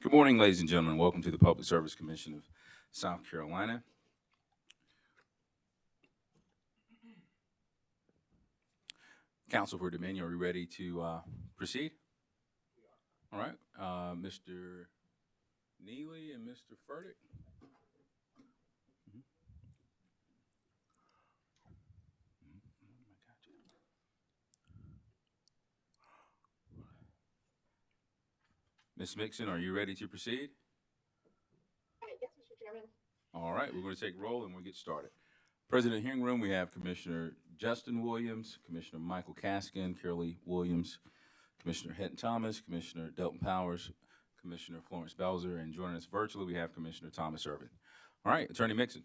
Good morning, ladies and gentlemen. Welcome to the Public Service Commission of South Carolina. Council for Dominion, are we ready to proceed? All right, Mr. Neely and Mr. Furtick. Ms. Mixon, are you ready to proceed? Yes, Mr. Chairman. All right, we're going to take roll and we'll get started. President hearing room, we have Commissioner Justin Williams, Commissioner Michael Kaskin, Curly Williams, Commissioner Hinton Thomas, Commissioner Delton Powers, Commissioner Florence Belzer, and joining us virtually, we have Commissioner Thomas Irvin. All right, Attorney Mixon.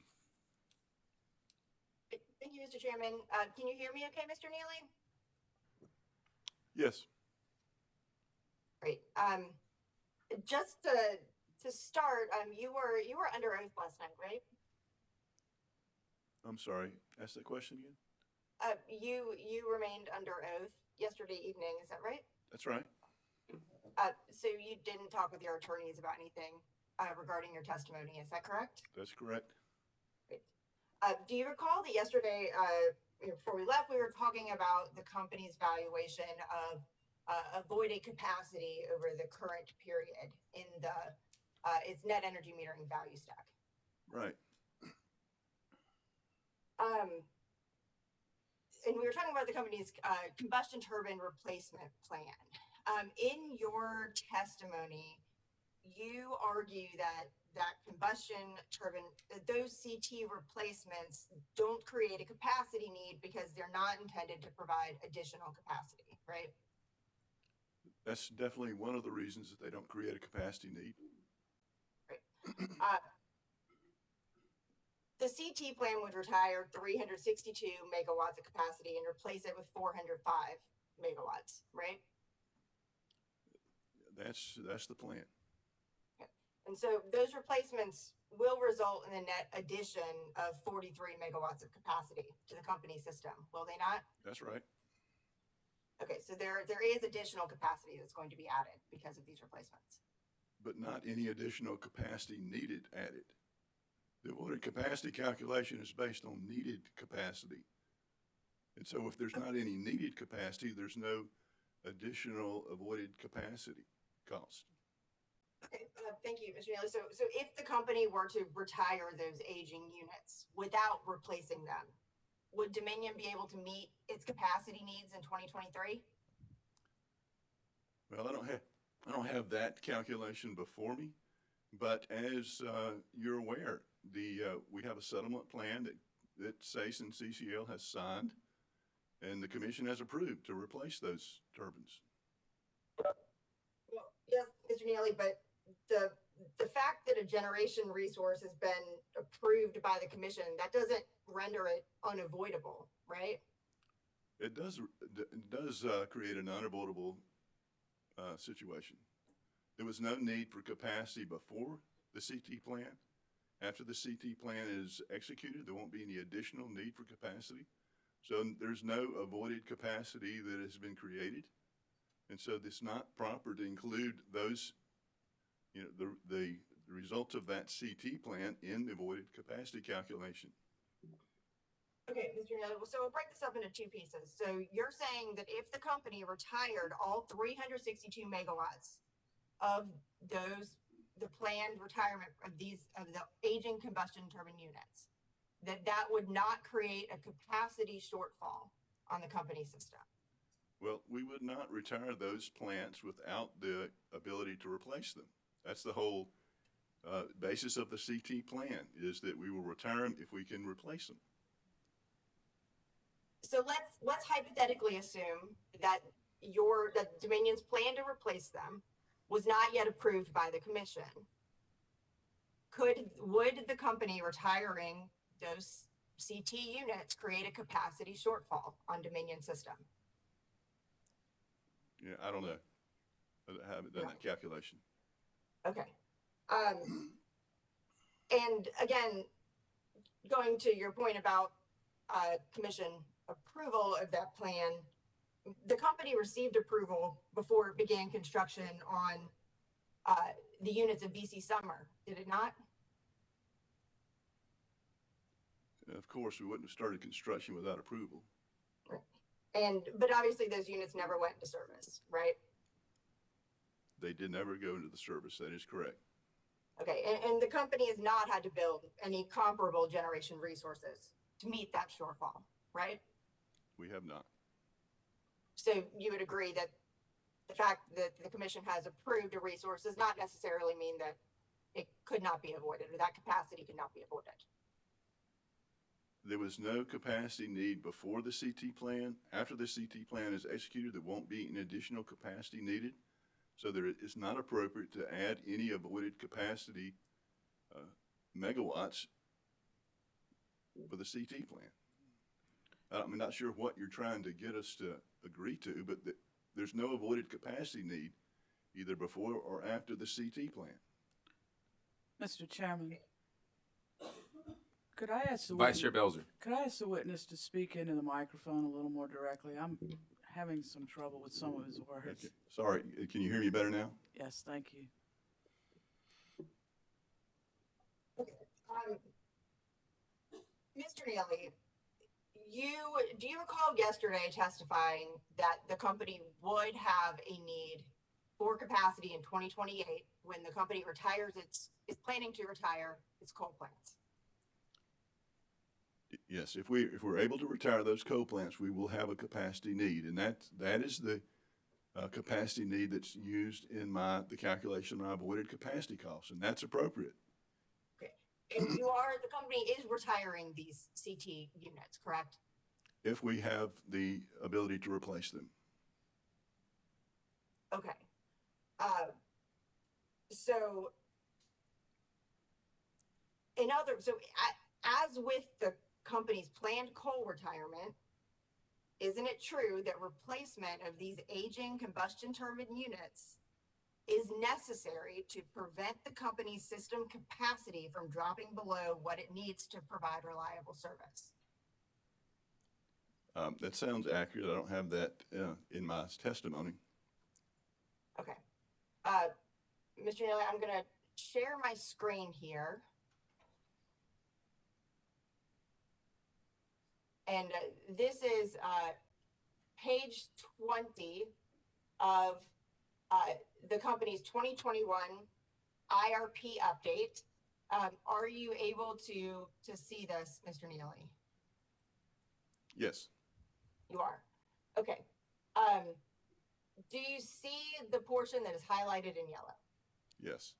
Thank you, Mr. Chairman. Can you hear me okay, Mr. Neely? Yes. Great. Just to start, you were under oath last night, right? I'm sorry. Ask that question again. You remained under oath yesterday evening. Is that right? That's right. So you didn't talk with your attorneys about anything regarding your testimony. Is that correct? That's correct. Great. Do you recall that yesterday, before we left, we were talking about the company's valuation of avoided capacity over the current period in its net energy metering value stack. Right. And we were talking about the company's combustion turbine replacement plan. In your testimony, you argue that combustion turbine, those CT replacements don't create a capacity need because they're not intended to provide additional capacity, right? That's definitely one of the reasons that they don't create a capacity need. Right. The CT plan would retire 362 megawatts of capacity and replace it with 405 megawatts, right? That's the plan. Okay. And so those replacements will result in a net addition of 43 megawatts of capacity to the company system, will they not? That's right. Okay, so there is additional capacity that's going to be added because of these replacements. But not any additional capacity needed added. The avoided capacity calculation is based on needed capacity. And so if there's not any needed capacity, there's no additional avoided capacity cost. Okay, thank you, Mr. Neely. So if the company were to retire those aging units without replacing them, would Dominion be able to meet its capacity needs in 2023? Well, I don't have that calculation before me, but as you're aware, we have a settlement plan that SACE and CCL has signed, and the commission has approved to replace those turbines. Well, yes, Mr. Neely, but the fact that a generation resource has been approved by the commission, that doesn't render it unavoidable, right? It does create an unavoidable situation. There was no need for capacity before the CT plan. After the CT plan is executed, there won't be any additional need for capacity. So there's no avoided capacity that has been created. And so it's not proper to include those, the results of that CT plan in the avoided capacity calculation. Okay, Mr. Neely, so we'll break this up into two pieces. So you're saying that if the company retired all 362 megawatts of the planned retirement of the aging combustion turbine units, that would not create a capacity shortfall on the company system? Well, we would not retire those plants without the ability to replace them. That's the whole basis of the CT plan, is that we will retire them if we can replace them. So let's hypothetically assume that Dominion's plan to replace them was not yet approved by the commission. Would the company retiring those CT units create a capacity shortfall on Dominion system? Yeah, I don't know. I haven't done that calculation. Okay. And again, going to your point about commission approval of that plan, the company received approval before it began construction on the units of BC Summer, did it not? Of course, we wouldn't have started construction without approval. But obviously those units never went into service, right? They did never go into the service. That is correct. Okay, and the company has not had to build any comparable generation resources to meet that shortfall, right? We have not. So you would agree that the fact that the commission has approved a resource does not necessarily mean that it could not be avoided, or that capacity could not be avoided. There was no capacity need before the CT plan. After the CT plan is executed, there won't be an additional capacity needed. So it's not appropriate to add any avoided capacity megawatts for the CT plan. I'm not sure what you're trying to get us to agree to, but there's no avoided capacity need either before or after the CT plan. Mr. Chairman, could I ask the Vice Chair Belzer. Could I ask the witness to speak into the microphone a little more directly? I'm having some trouble with some of his words. Okay. Sorry, can you hear me better now? Yes, thank you. Mr. Neely, do you recall yesterday testifying that the company would have a need for capacity in 2028 when the company is planning to retire its coal plants? Yes, if we're able to retire those coal plants, we will have a capacity need, and that is the capacity need that's used in the calculation of my avoided capacity costs, and that's appropriate. Okay, and the company is retiring these CT units, correct? If we have the ability to replace them. Okay. So as with the company's planned coal retirement, isn't it true that replacement of these aging combustion turbine units is necessary to prevent the company's system capacity from dropping below what it needs to provide reliable service? That sounds accurate. I don't have that in my testimony. Okay. Mr. Neely, I'm going to share my screen here. And this is page 20 of the company's 2021 IRP update. Are you able to see this, Mr. Neely? Yes. You are. Okay. Do you see the portion that is highlighted in yellow? Yes.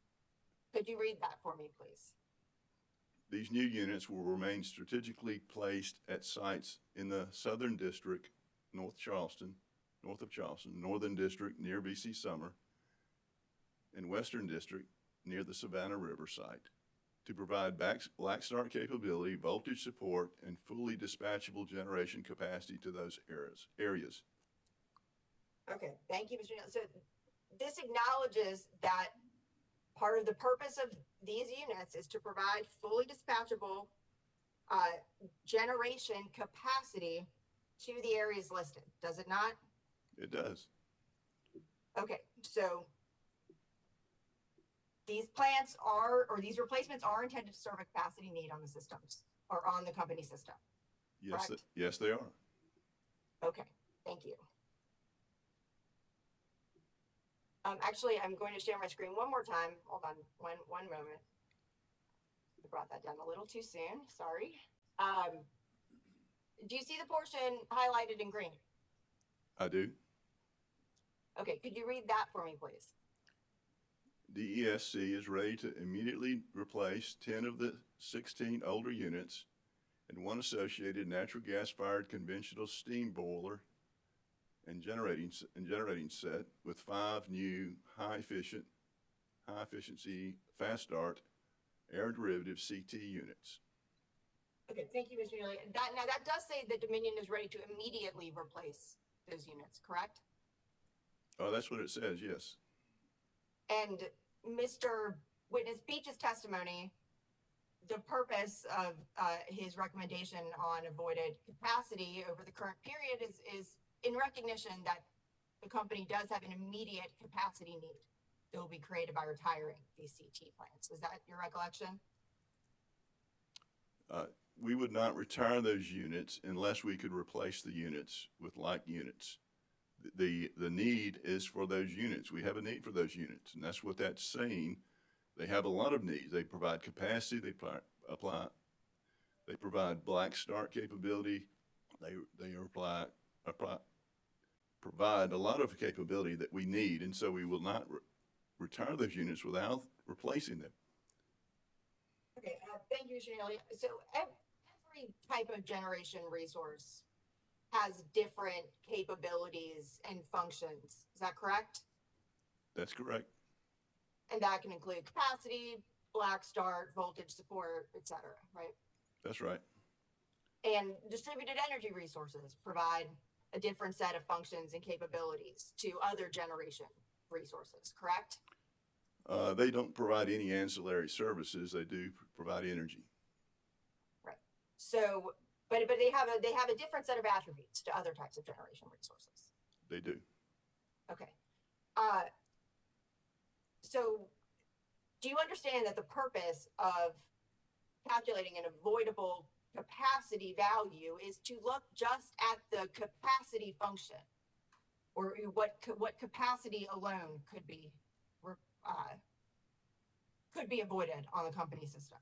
Could you read that for me, please? These new units will remain strategically placed at sites in the Southern District, north of Charleston, Northern District near BC Summer, and Western District near the Savannah River site to provide black start capability, voltage support, and fully dispatchable generation capacity to those areas. Okay, thank you, Mr. Neal. So this acknowledges that part of the purpose of these units is to provide fully dispatchable generation capacity to the areas listed, does it not? It does. Okay, so these these replacements are intended to serve a capacity need on the systems or on the company system. Yes, correct? Yes, they are. Okay, thank you. Actually, I'm going to share my screen one more time. Hold on one moment. I brought that down a little too soon. Sorry. Do you see the portion highlighted in green? I do. Okay, could you read that for me, please? DESC is ready to immediately replace 10 of the 16 older units and one associated natural gas-fired conventional steam boiler and generating set with 5 new high efficiency, fast start, air derivative CT units. Okay, thank you, Mr. Neely. Now that does say that Dominion is ready to immediately replace those units, correct? Oh, that's what it says, yes. And Mr. Witness Beach's testimony, the purpose of his recommendation on avoided capacity over the current period is in recognition that the company does have an immediate capacity need. that will be created by retiring these CT plants. Is that your recollection? We would not retire those units unless we could replace the units with like units. The need is for those units. We have a need for those units, and that's what that's saying. They have a lot of needs. They provide capacity. They provide black start capability. They provide a lot of capability that we need, and so we will not retire those units without replacing them. Okay, thank you, Shanelle. So every type of generation resource has different capabilities and functions. Is that correct? That's correct. And that can include capacity, black start, voltage support, et cetera, right? That's right. And distributed energy resources provide a different set of functions and capabilities to other generation resources, correct? They don't provide any ancillary services. They do provide energy. Right. So, but they have a different set of attributes to other types of generation resources. They do. Okay. So do you understand that the purpose of calculating an avoidable capacity value is to look just at the capacity function, or what capacity alone could be avoided on the company system?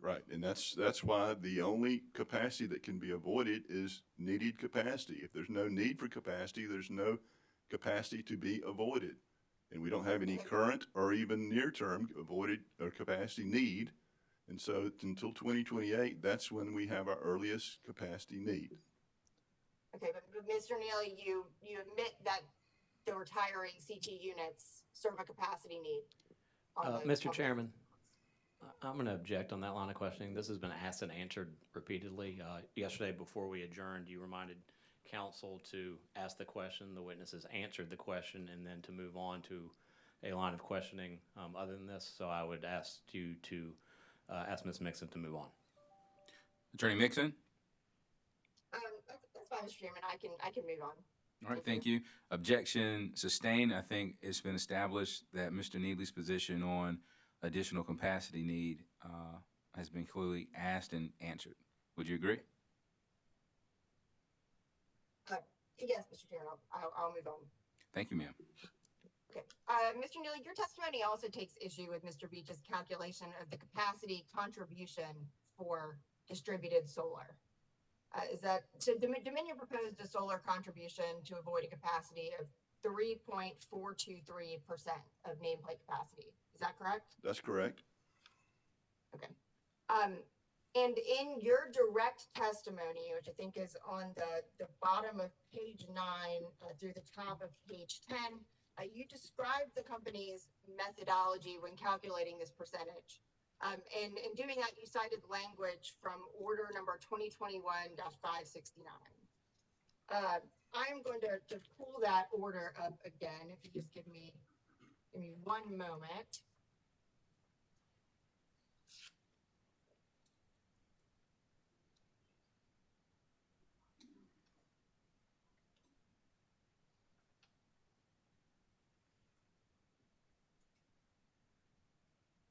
Right, and that's why the only capacity that can be avoided is needed capacity. If there's no need for capacity, there's no capacity to be avoided. And we don't have any current or even near-term avoided or capacity need. And so until 2028, that's when we have our earliest capacity need. Okay, but Mr. Neely, you admit that the retiring CT units serve a capacity need. Mr. Chairman, I'm going to object on that line of questioning. This has been asked and answered repeatedly. Yesterday, before we adjourned, you reminded counsel to ask the question, the witnesses answered the question, and then to move on to a line of questioning other than this. So I would ask you to ask Ms. Mixon to move on. Attorney Mixon? That's fine, Mr. Chairman. I can move on. All right, thank you. Objection sustained. I think it's been established that Mr. Neely's position on additional capacity need has been clearly asked and answered. Would you agree? Yes, Mr. Chairman, I'll move on. Thank you, ma'am. Okay. Mr. Neely, your testimony also takes issue with Mr. Beach's calculation of the capacity contribution for distributed solar. So Dominion proposed a solar contribution to avoid a capacity of 3.423% of nameplate capacity. Is that correct? That's correct. Okay. And in your direct testimony, which I think is on the bottom of page 9 through the top of page 10, you described the company's methodology when calculating this percentage. And in doing that, you cited language from order number 2021-569. I'm going to pull that order up again, if you just give me one moment.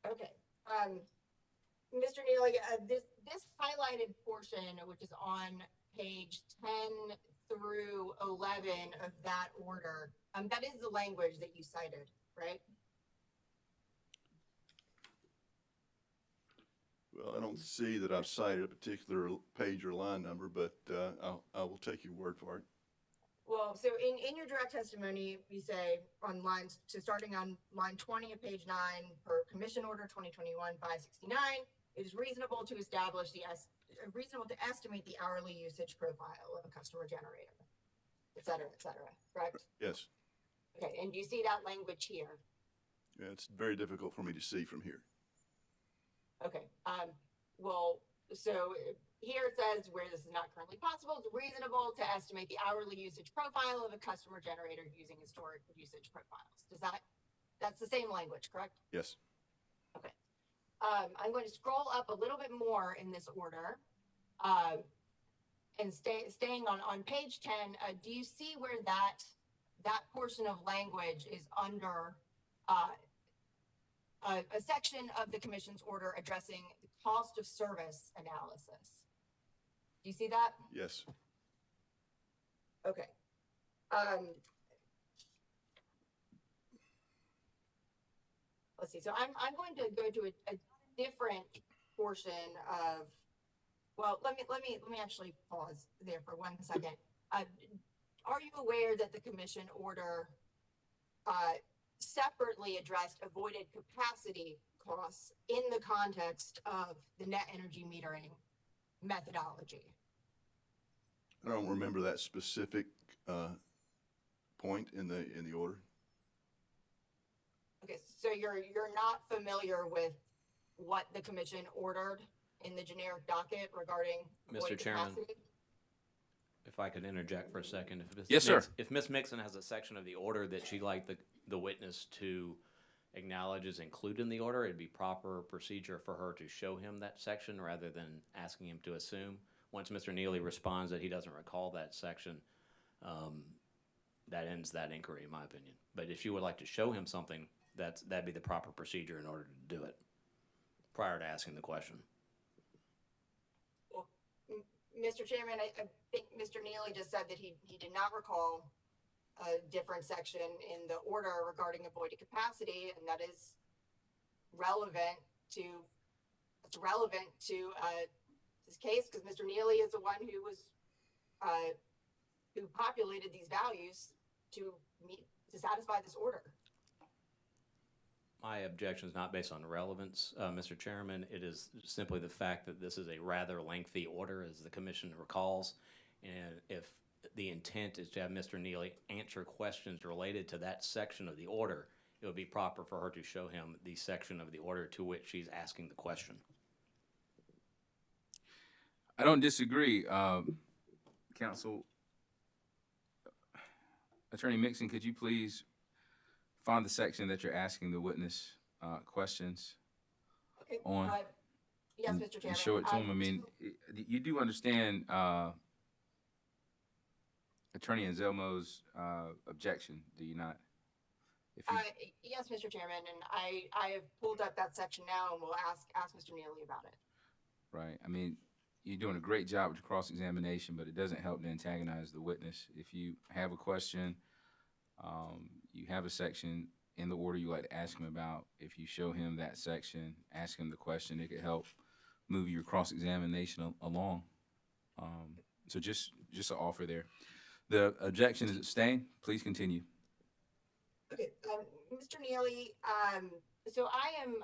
Okay. Mr. Neely, this highlighted portion, which is on page 10 through 11 of that order, that is the language that you cited, right? Well, I don't see that I've cited a particular page or line number, but I will take your word for it. Well, so in your direct testimony, you say on lines, so starting on line 20 of page 9, per Commission Order 2021-569, it is reasonable to establish reasonable to estimate the hourly usage profile of a customer generator, et cetera, correct? Yes. Okay, and do you see that language here? Yeah, it's very difficult for me to see from here. Okay, well, so here it says where this is not currently possible, it's reasonable to estimate the hourly usage profile of a customer generator using historic usage profiles. That's the same language, correct? Yes. Okay. I'm going to scroll up a little bit more in this order. And staying on page 10, do you see where that portion of language is under a section of the commission's order addressing the cost of service analysis. Do you see that? Yes. Okay. Let's see. So I'm going to go to a different portion of. Well, let me actually pause there for 1 second. Are you aware that the commission order separately addressed avoided capacity costs in the context of the net energy metering methodology? I don't remember that specific point in the order. Okay, so you're not familiar with what the commission ordered in the generic docket regarding Mr. avoided Chairman. capacity? If I could interject for a second. If Ms. Yes, sir. If Ms. Mixon has a section of the order that she'd like the witness to acknowledge is included in the order, it'd be proper procedure for her to show him that section rather than asking him to assume. Once Mr. Neely responds that he doesn't recall that section, that ends that inquiry, in my opinion. But if you would like to show him something, that'd be the proper procedure in order to do it prior to asking the question. Well, Mr. Chairman, I think Mr. Neely just said that he did not recall a different section in the order regarding avoided capacity, and that is relevant to this case because Mr. Neely is the one who was who populated these values to satisfy this order. My objection is not based on relevance, Mr. Chairman. It is simply the fact that this is a rather lengthy order, as the commission recalls, and if the intent is to have Mr. Neely answer questions related to that section of the order, it would be proper for her to show him the section of the order to which she's asking the question. I don't disagree, Counsel. Attorney Mixon, could you please find the section that you're asking the witness questions Okay. on? Yes, and, Mr. Chairman. and show it to him. I mean, you do understand Attorney Anselmo's objection, do you not? If you, Yes, Mr. Chairman, and I have pulled up that section now, and we'll ask Mr. Neely about it. right. I mean, you're doing a great job with the cross-examination, but it doesn't help to antagonize the witness. If you have a question, you have a section in the order you like to ask him about. If you show him that section, ask him the question, it could help move your cross-examination along. So just an offer there. The objection is abstained. Please continue. Okay, Mr. Neely, so I'm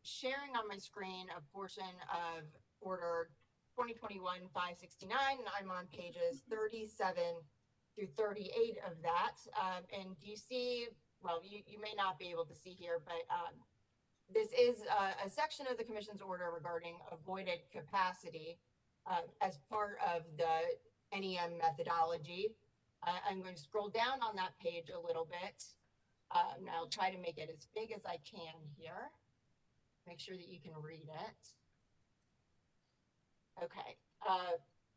sharing on my screen a portion of Order 2021-569, and I'm on pages 37 through 38 of that. And do you see, well, you may not be able to see here, but this is a section of the Commission's order regarding avoided capacity as part of the NEM methodology. I'm going to scroll down on that page a little bit. And I'll try to make it as big as I can here. Make sure that you can read it. Okay.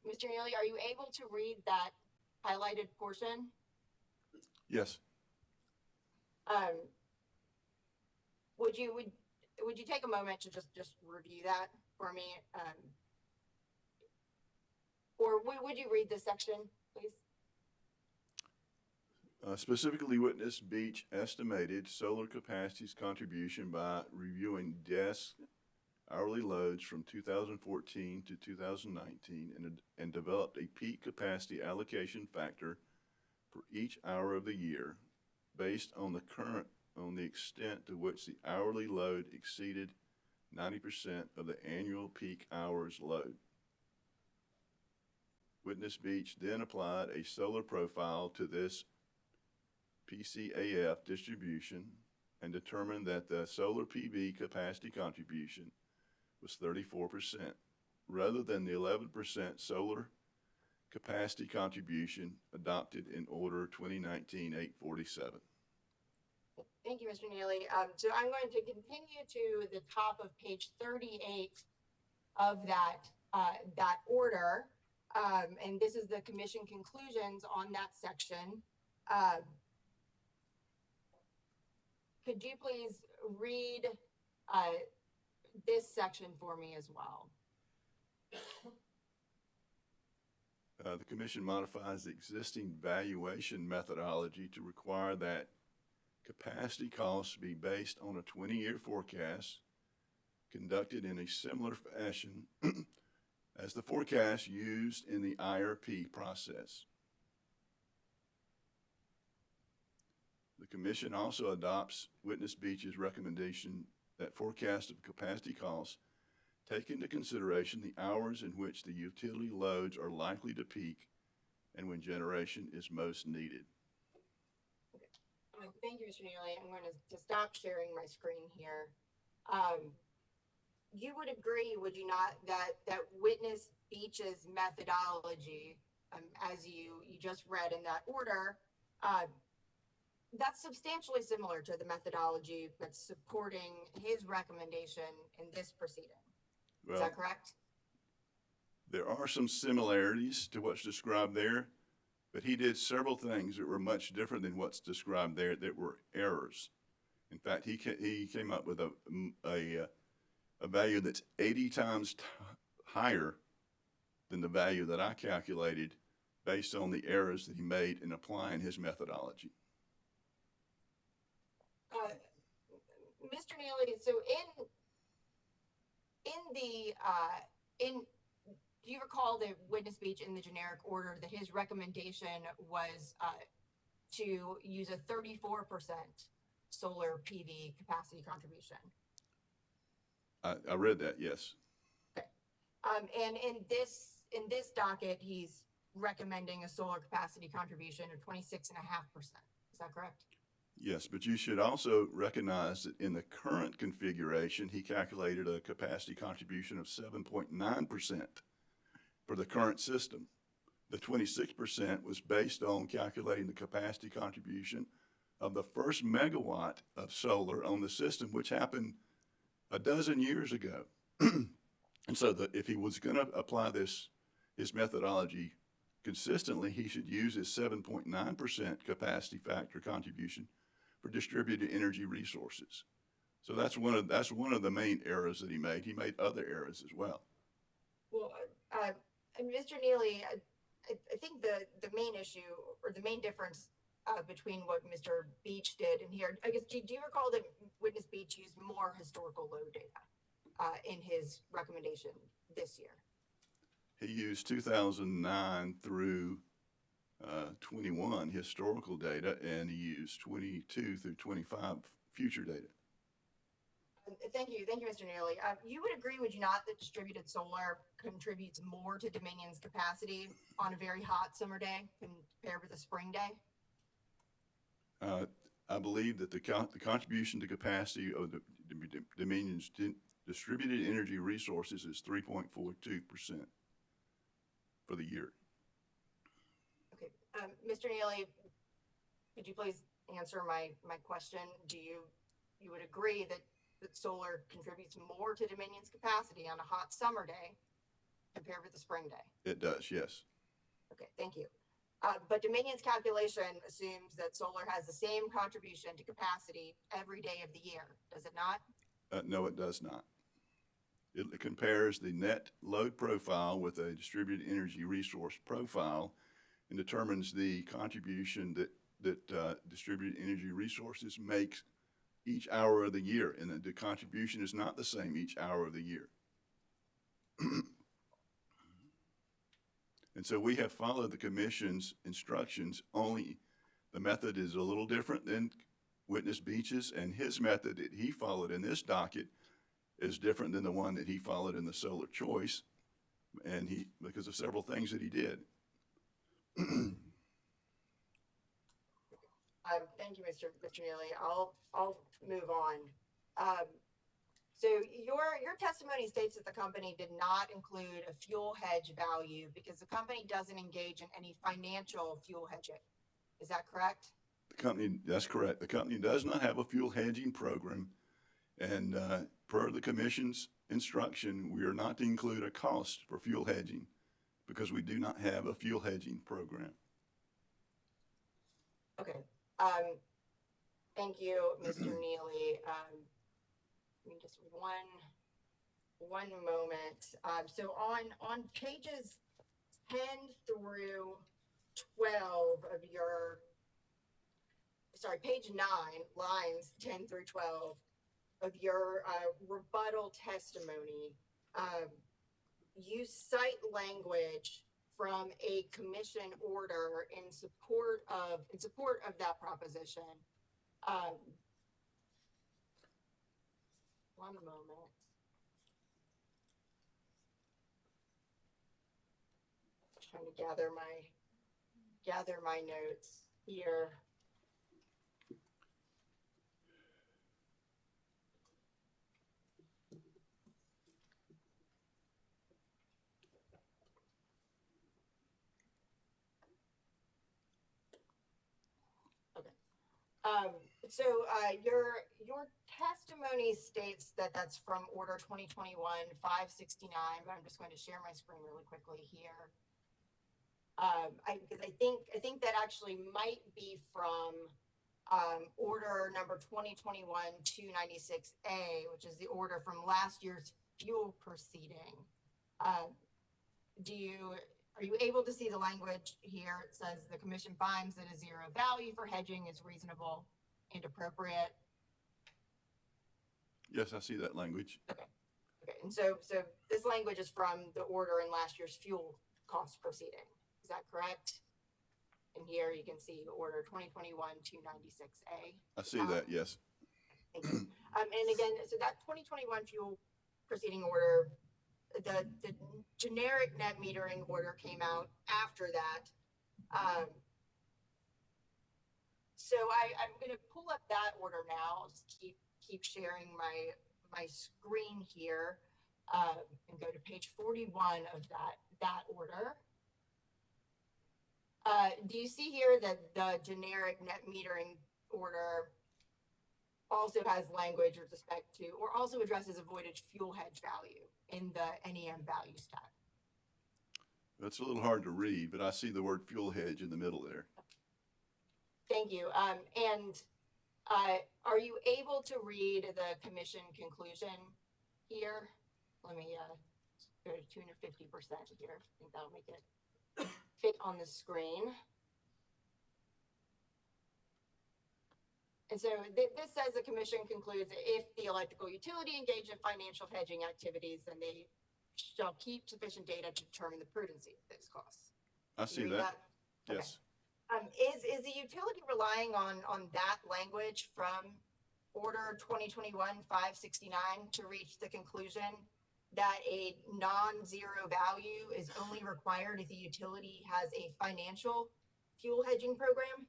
Mr. Neely, are you able to read that highlighted portion? Yes. Would you take a moment to just review that for me? Or would you read this section, please? Specifically, witness Beach estimated solar capacity's contribution by reviewing desk hourly loads from 2014 to 2019 and developed a peak capacity allocation factor for each hour of the year based on the extent to which the hourly load exceeded 90% of the annual peak hours load. Witness Beach then applied a solar profile to this PCAF distribution and determined that the solar PV capacity contribution was 34%, rather than the 11% solar capacity contribution adopted in Order 2019-847. Thank you, Mr. Neely. So I'm going to continue to the top of page 38 of that order, and this is the commission conclusions on that section. could you please read, this section for me as well? The commission modifies the existing valuation methodology to require that capacity costs be based on a 20-year forecast conducted in a similar fashion as the forecast used in the IRP process. The commission also adopts Witness Beach's recommendation that forecast of capacity costs take into consideration the hours in which the utility loads are likely to peak and when generation is most needed. Thank you, Mr. Neely. I'm going to stop sharing my screen here. You would agree, would you not, that Witness Beach's methodology, as you just read in that order, that's substantially similar to the methodology that's supporting his recommendation in this proceeding. Is that correct? There are some similarities to what's described there, but he did several things that were much different than what's described there that were errors. In fact, he came up with a value that's 80 times higher than the value that I calculated based on the errors that he made in applying his methodology. Mr. Neely, so do you recall that Witness Beach in the generic order that his recommendation was to use a 34% solar PV capacity contribution? I read that, yes. Okay. And in this docket, he's recommending a solar capacity contribution of 26.5%. Is that correct? Yes, but you should also recognize that in the current configuration, he calculated a capacity contribution of 7.9% for the current system. The 26% was based on calculating the capacity contribution of the first megawatt of solar on the system, which happened a dozen years ago. And so if he was going to apply his methodology consistently, he should use his 7.9% capacity factor contribution for distributed energy resources. So that's one of the main errors that he made. He made other errors as well. Well, Mr. Neely, I think the main issue or the main difference between what Mr. Beach did and here, I guess, do you recall that Witness Beach used more historical load data in his recommendation this year? He used 2009 through 21 historical data, and he used 22 through 25 future data. Thank you, Mr. Neely. You would agree, would you not, that distributed solar contributes more to Dominion's capacity on a very hot summer day compared with a spring day? I believe that the contribution to capacity of the Dominion's distributed energy resources is 3.42% for the year. Okay, Mr. Neely, could you please answer my question? Do you would agree that solar contributes more to Dominion's capacity on a hot summer day compared with a spring day? It does, yes. Okay, thank you. But Dominion's calculation assumes that solar has the same contribution to capacity every day of the year, does it not? No, it does not. It compares the net load profile with a distributed energy resource profile and determines the contribution that distributed energy resources makes each hour of the year, and the contribution is not the same each hour of the year. And so we have followed the commission's instructions, only the method is a little different than Witness Beach's, and his method that he followed in this docket is different than the one that he followed in the solar choice, and because of several things that he did. Thank you, Mr. Neely. I'll move on. So your testimony states that the company did not include a fuel hedge value because the company doesn't engage in any financial fuel hedging. Is that correct? That's correct. The company does not have a fuel hedging program, and per the commission's instruction, we are not to include a cost for fuel hedging because we do not have a fuel hedging program. Okay. Thank you, Mr. Neely. Give me just one moment. So on pages 10 through 12 of your, sorry, page 9, lines 10 through 12 of your rebuttal testimony, you cite language from a commission order in support of that proposition. One moment. Trying to gather my notes here. Your testimony states that that's from Order 2021-569. But I'm just going to share my screen really quickly here. Because I think that actually might be from Order number 2021-296A, which is the order from last year's fuel proceeding. Are you able to see the language here? It says the commission finds that a zero value for hedging is reasonable and appropriate. Yes, I see that language. Okay. And so this language is from the order in last year's fuel cost proceeding. Is that correct? And here you can see order 2021-296A. I see that, yes. Thank you. And again, so that 2021 fuel proceeding order, the generic net metering order came out after that. So I'm going to pull up that order now. I'll just keep sharing my screen here and go to page 41 of that order. Do you see here that the generic net metering order also has language with respect to, or also addresses avoided fuel hedge value in the NEM value stack? That's a little hard to read, but I see the word fuel hedge in the middle there. Thank you. Are you able to read the commission conclusion here? Let me go to 250% here. I think that'll make it fit on the screen. And so this says the commission concludes that if the electrical utility engaged in financial hedging activities, then they shall keep sufficient data to determine the prudency of those costs. I see that. Yes. Is the utility relying on that language from Order 2021-569 to reach the conclusion that a non-zero value is only required if the utility has a financial fuel hedging program?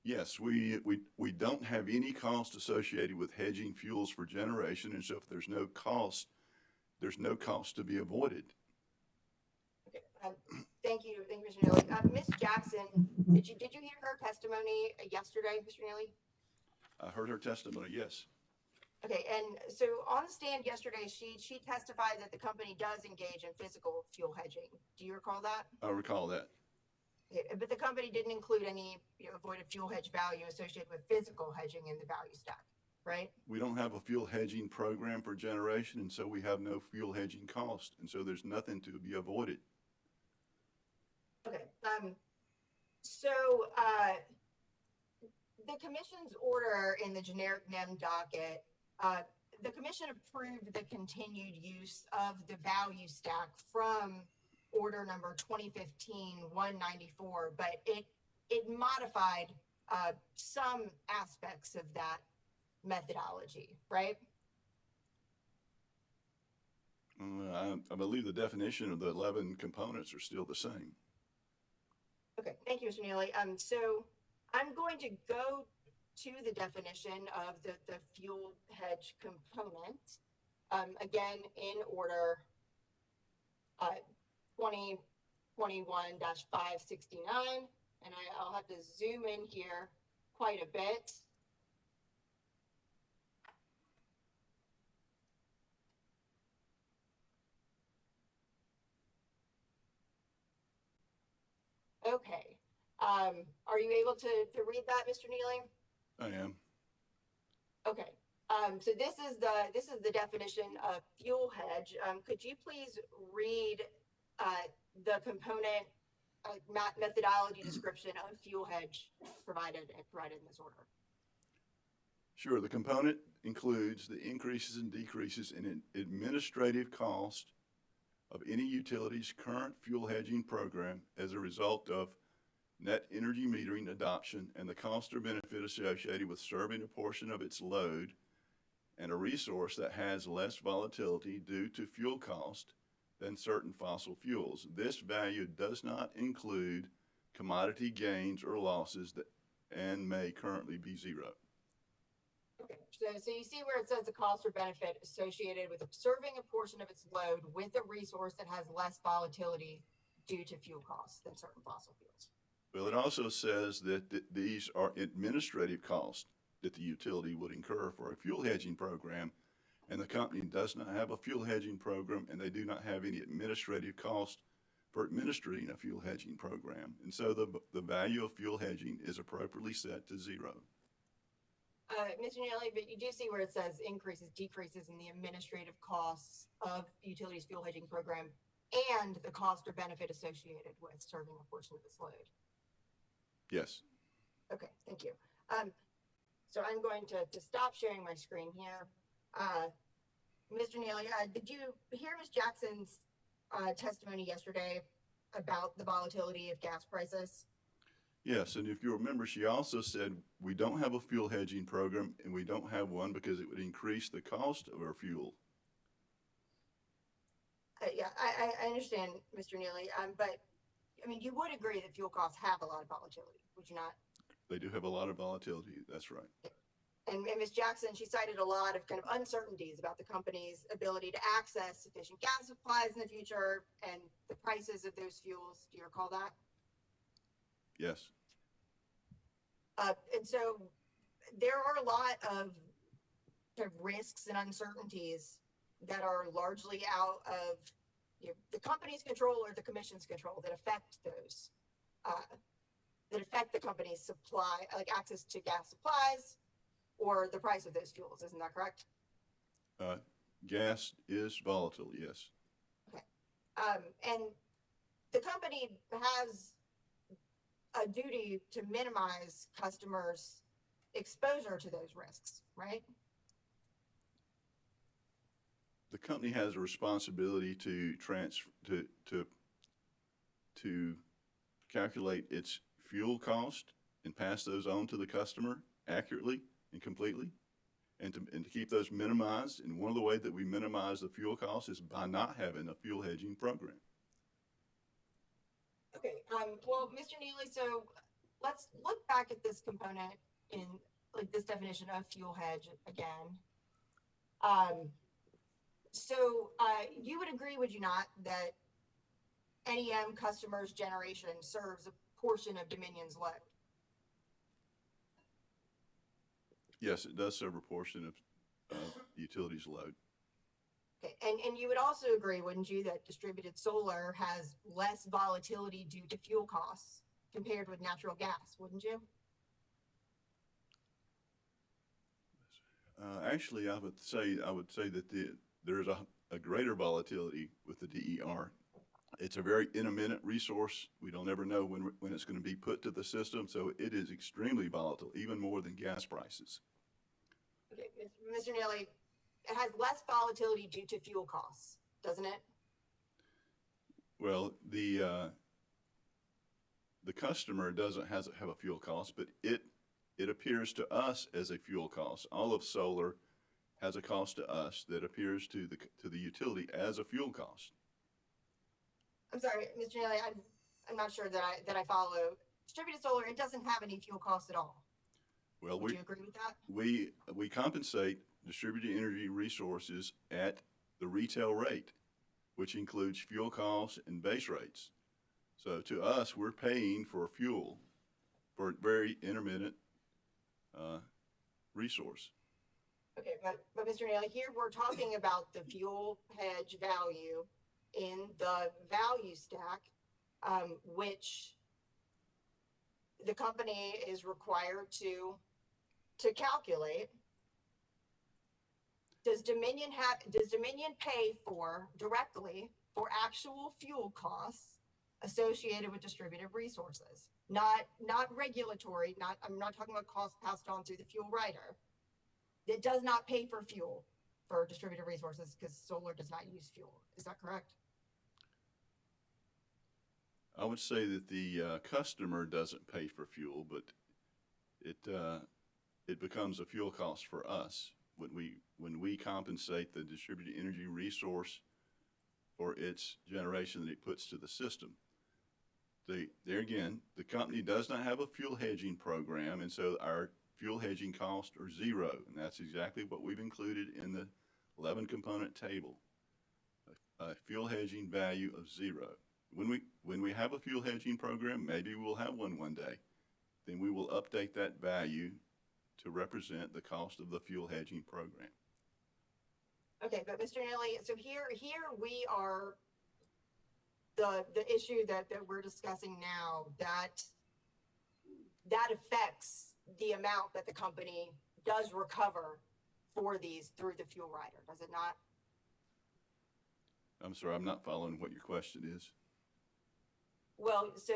Yes, we don't have any cost associated with hedging fuels for generation, and so if there's no cost to be avoided. Okay. Thank you, Mr. Neely. Ms. Jackson, did you hear her testimony yesterday, Mr. Neely? I heard her testimony, yes. Okay, and so on the stand yesterday, she testified that the company does engage in physical fuel hedging. Do you recall that? I recall that. Okay, but the company didn't include any avoided fuel hedge value associated with physical hedging in the value stack, right? We don't have a fuel hedging program for generation, and so we have no fuel hedging cost, and so there's nothing to be avoided. Okay, the commission's order in the generic NEM docket, the commission approved the continued use of the value stack from order number 2015-194, but it modified some aspects of that methodology, right? I believe the definition of the 11 components are still the same. Okay, thank you, Mr. Neely. So I'm going to go to the definition of the fuel hedge component, again, in order 2021-569, and I'll have to zoom in here quite a bit. Okay, Are you able to read that, Mr. Neely? I am. Okay. So this is the definition of fuel hedge. Could you please read the component methodology description of fuel hedge provided in this order? Sure. The component includes the increases and decreases in administrative cost of any utility's current fuel hedging program as a result of net energy metering adoption and the cost or benefit associated with serving a portion of its load and a resource that has less volatility due to fuel cost than certain fossil fuels. This value does not include commodity gains or losses and may currently be zero. Okay, so you see where it says the cost or benefit associated with observing a portion of its load with a resource that has less volatility due to fuel costs than certain fossil fuels. Well, it also says that these are administrative costs that the utility would incur for a fuel hedging program, and the company does not have a fuel hedging program, and they do not have any administrative cost for administering a fuel hedging program. And so the value of fuel hedging is appropriately set to zero. Mr. Neely, but you do see where it says increases, decreases in the administrative costs of the utilities fuel hedging program and the cost or benefit associated with serving a portion of its load. Yes. Okay, thank you. So I'm going to stop sharing my screen here. Mr. Neely, did you hear Ms. Jackson's testimony yesterday about the volatility of gas prices? Yes, and if you remember, she also said we don't have a fuel hedging program, and we don't have one because it would increase the cost of our fuel. Yeah, I understand, Mr. Neely, but I mean, you would agree that fuel costs have a lot of volatility, would you not? They do have a lot of volatility, that's right. And Ms. Jackson, she cited a lot of kind of uncertainties about the company's ability to access sufficient gas supplies in the future and the prices of those fuels. Do you recall that? Yes. And so there are a lot of risks and uncertainties that are largely out of the company's control or the commission's control that affect those, that affect the company's supply, like access to gas supplies or the price of those fuels. Isn't that correct? Gas is volatile, yes. Okay. And the company has a duty to minimize customers' exposure to those risks, right? The company has a responsibility to calculate its fuel cost and pass those on to the customer accurately and completely, and to keep those minimized. And one of the ways that we minimize the fuel cost is by not having a fuel hedging program. Okay. Well, Mr. Neely, so let's look back at this component in like this definition of fuel hedge again. So you would agree, would you not, that NEM customers' generation serves a portion of Dominion's load? Yes, it does serve a portion of the utility's load. Okay, and you would also agree, wouldn't you, that distributed solar has less volatility due to fuel costs compared with natural gas, wouldn't you? Actually, I would say that there's a greater volatility with the DER. It's a very intermittent resource. We don't ever know when it's going to be put to the system, so it is extremely volatile, even more than gas prices. Okay, Mr. Neely, it has less volatility due to fuel costs, doesn't it? Well, the customer doesn't have a fuel cost, but it appears to us as a fuel cost. All of solar has a cost to us that appears to the utility as a fuel cost. I'm sorry, Mr. Neely, I'm not sure that I follow. Distributed solar, it doesn't have any fuel costs at all. Well, Would you agree with that? we compensate distributed energy resources at the retail rate, which includes fuel costs and base rates. So to us, we're paying for fuel for a very intermittent resource. Okay, but Mr. Neely, here we're talking about the fuel hedge value in the value stack, which the company is required to calculate. Does Dominion pay directly for actual fuel costs associated with distributed resources? Not regulatory, I'm not talking about costs passed on through the fuel rider. It does not pay for fuel for distributed resources because solar does not use fuel. Is that correct? I would say that the customer doesn't pay for fuel, but it becomes a fuel cost for us when we compensate the distributed energy resource for its generation that it puts to the system. There again, the company does not have a fuel hedging program, and so our fuel hedging costs are zero, and that's exactly what we've included in the 11 component table. A fuel hedging value of zero. When we have a fuel hedging program, maybe we'll have one day, then we will update that value to represent the cost of the fuel hedging program. Okay, but Mr. Neely, so here we are, the issue that we're discussing now, that affects the amount that the company does recover for these through the fuel rider, does it not? I'm sorry, I'm not following what your question is. Well, so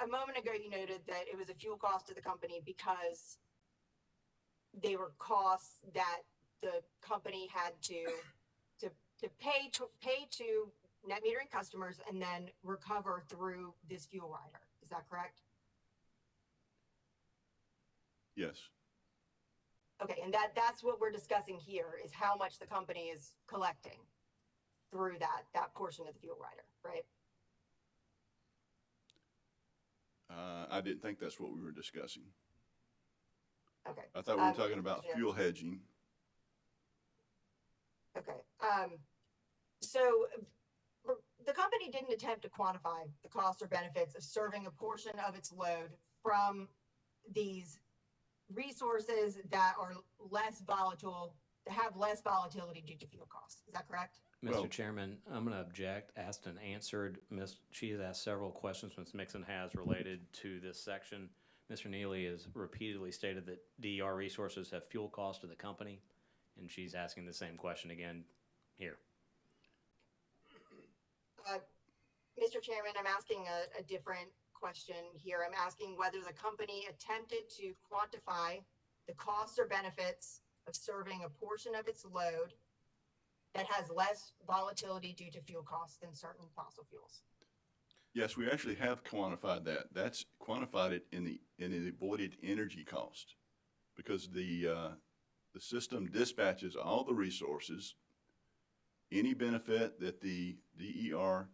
a moment ago you noted that it was a fuel cost to the company because they were costs that the company had to pay to net metering customers and then recover through this fuel rider. Is that correct? Yes. Okay, and that's what we're discussing here is how much the company is collecting through that portion of the fuel rider, right? I didn't think that's what we were discussing. Okay. I thought we were talking about fuel hedging. Okay. So the company didn't attempt to quantify the costs or benefits of serving a portion of its load from these resources that are less volatile, that have less volatility due to fuel costs. Is that correct? Mr. Chairman, I'm going to object. Asked and answered. She has asked several questions Ms. Mixon has related to this section. Mr. Neely has repeatedly stated that DER resources have fuel costs to the company, and she's asking the same question again here. Mr. Chairman, I'm asking a different question here. I'm asking whether the company attempted to quantify the costs or benefits of serving a portion of its load that has less volatility due to fuel costs than certain fossil fuels. Yes, we actually have quantified that. That's quantified it in the avoided energy cost, because the system dispatches all the resources. Any benefit that the DER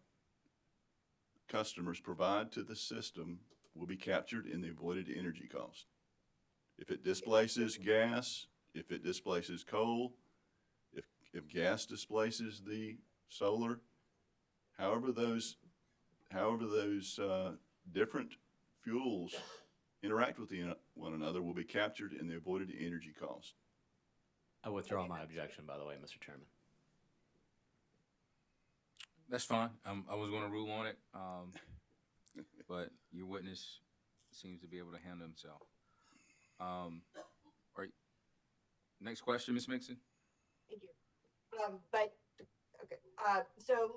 customers provide to the system will be captured in the avoided energy cost. If it displaces gas, if it displaces coal, if gas displaces the solar, however those different fuels interact with one another will be captured in the avoided energy cost. I withdraw my objection, by the way, Mr. Chairman. That's fine. I was going to rule on it, but your witness seems to be able to handle himself. All right. Next question, Ms. Mixon. Thank you. Okay. So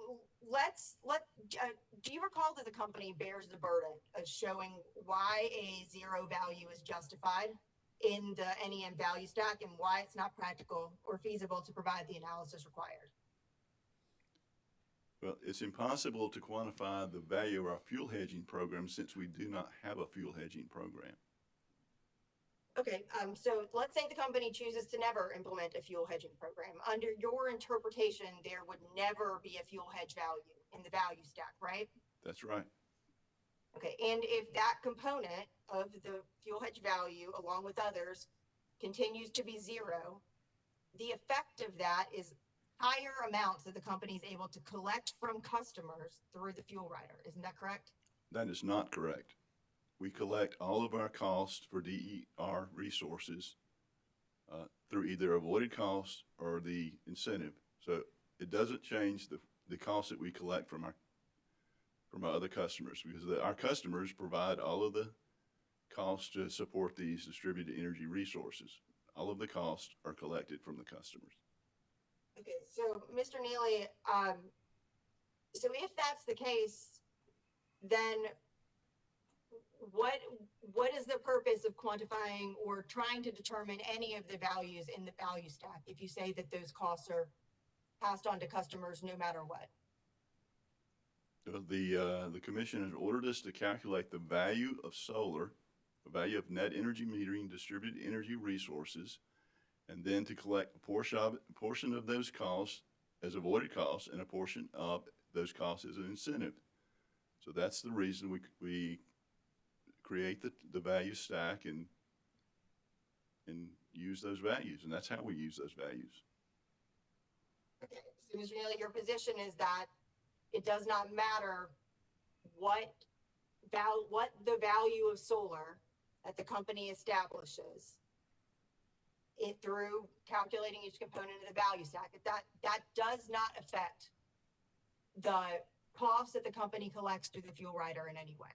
do you recall that the company bears the burden of showing why a zero value is justified in the NEM value stack and why it's not practical or feasible to provide the analysis required? Well, it's impossible to quantify the value of our fuel hedging program since we do not have a fuel hedging program. Okay, so let's say the company chooses to never implement a fuel hedging program. Under your interpretation, there would never be a fuel hedge value in the value stack, right? That's right. Okay, and if that component of the fuel hedge value, along with others, continues to be zero, the effect of that is higher amounts that the company is able to collect from customers through the fuel rider. Isn't that correct? That is not correct. We collect all of our costs for DER resources through either avoided costs or the incentive. So it doesn't change the costs that we collect from our other customers, because our customers provide all of the costs to support these distributed energy resources. All of the costs are collected from the customers. Okay, so Mr. Neely, so if that's the case, then what is the purpose of quantifying or trying to determine any of the values in the value stack if you say that those costs are passed on to customers no matter what? The commission has ordered us to calculate the value of solar, the value of net energy metering, distributed energy resources, and then to collect a portion of those costs as avoided costs and a portion of those costs as an incentive. So that's the reason we create the value stack and use those values, and that's how we use those values. Okay, so Mr. Neely, your position is that it does not matter what the value of solar that the company establishes it through calculating each component of the value stack. That does not affect the costs that the company collects through the fuel rider in any way.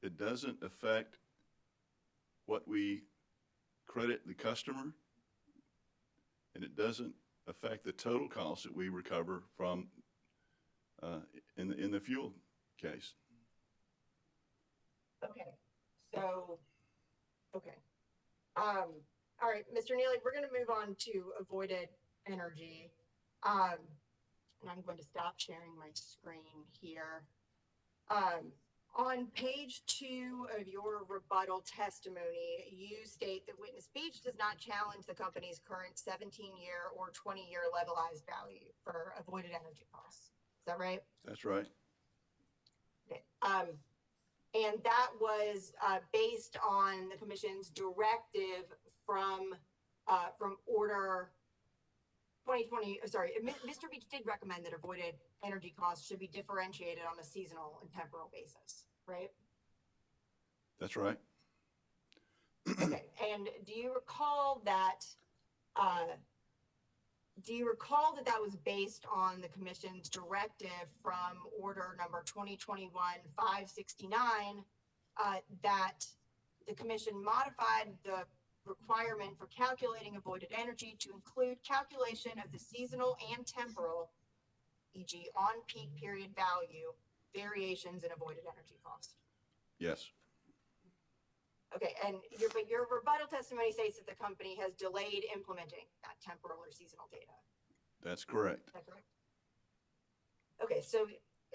It doesn't affect what we credit the customer, and it doesn't affect the total cost that we recover from in the fuel case. Okay, so, okay. All right, Mr. Neely, we're going to move on to avoided energy. And I'm going to stop sharing my screen here. On page 2 of your rebuttal testimony, you state that Witness Beach does not challenge the company's current 17-year or 20-year levelized value for avoided energy costs. Is that right? That's right. Okay. And that was based on the commission's directive from order 2020. Sorry, Mr. Beach did recommend that avoided energy costs should be differentiated on a seasonal and temporal basis, right? That's right. Okay. And do you recall that? That was based on the commission's directive from order number 2021-569 that the commission modified the requirement for calculating avoided energy to include calculation of the seasonal and temporal, e.g. on-peak period value, variations in avoided energy cost? Yes. Okay, and your rebuttal testimony states that the company has delayed implementing that temporal or seasonal data. That's correct. Is that correct? Okay, so,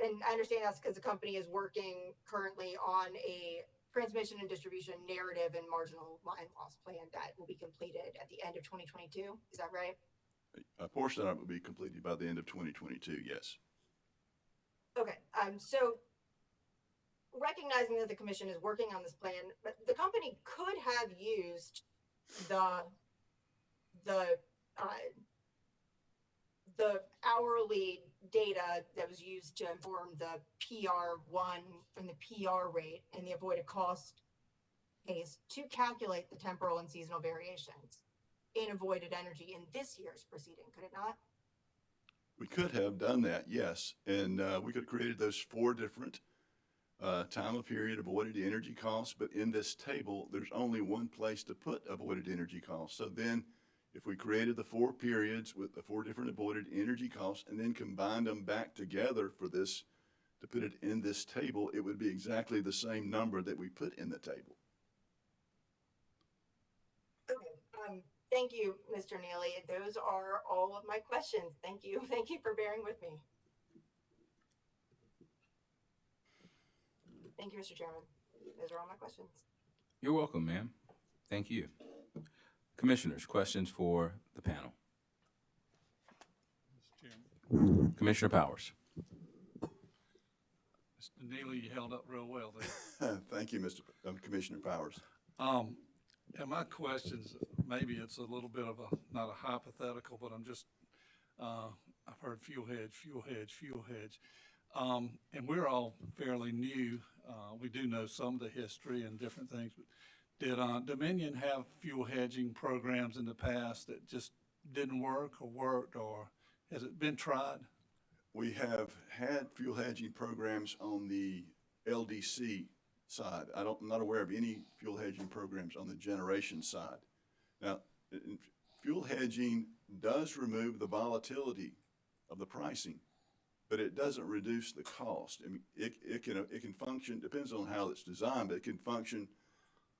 and I understand that's because the company is working currently on a transmission and distribution narrative and marginal line loss plan that will be completed at the end of 2022. Is that right? A portion of it will be completed by the end of 2022, yes. Okay, so recognizing that the commission is working on this plan, but the company could have used the hourly data that was used to inform the PR1 and the PR rate and the avoided cost case to calculate the temporal and seasonal variations in avoided energy in this year's proceeding, could it not? We could have done that, yes. And we could have created those 4 different time of period avoided energy costs, but in this table, there's only one place to put avoided energy costs. So then if we created the 4 periods with the 4 different avoided energy costs and then combined them back together for this, to put it in this table, it would be exactly the same number that we put in the table. Okay, thank you, Mr. Neely. Those are all of my questions. Thank you. Thank you for bearing with me. Thank you, Mr. Chairman. Those are all my questions. You're welcome, ma'am. Thank you. Commissioners, questions for the panel? Mr. Chairman. Commissioner Powers. Mr. Neely, you held up real well there. Thank you, Commissioner Powers. And my questions, maybe it's a little bit of not a hypothetical, but I'm just, I've heard fuel hedge. And we're all fairly new. We do know some of the history and different things. But did Dominion have fuel hedging programs in the past that just didn't work or worked, or has it been tried? We have had fuel hedging programs on the LDC side. I'm not aware of any fuel hedging programs on the generation side. Now, fuel hedging does remove the volatility of the pricing, but it doesn't reduce the cost. I mean, it can function, depends on how it's designed, but it can function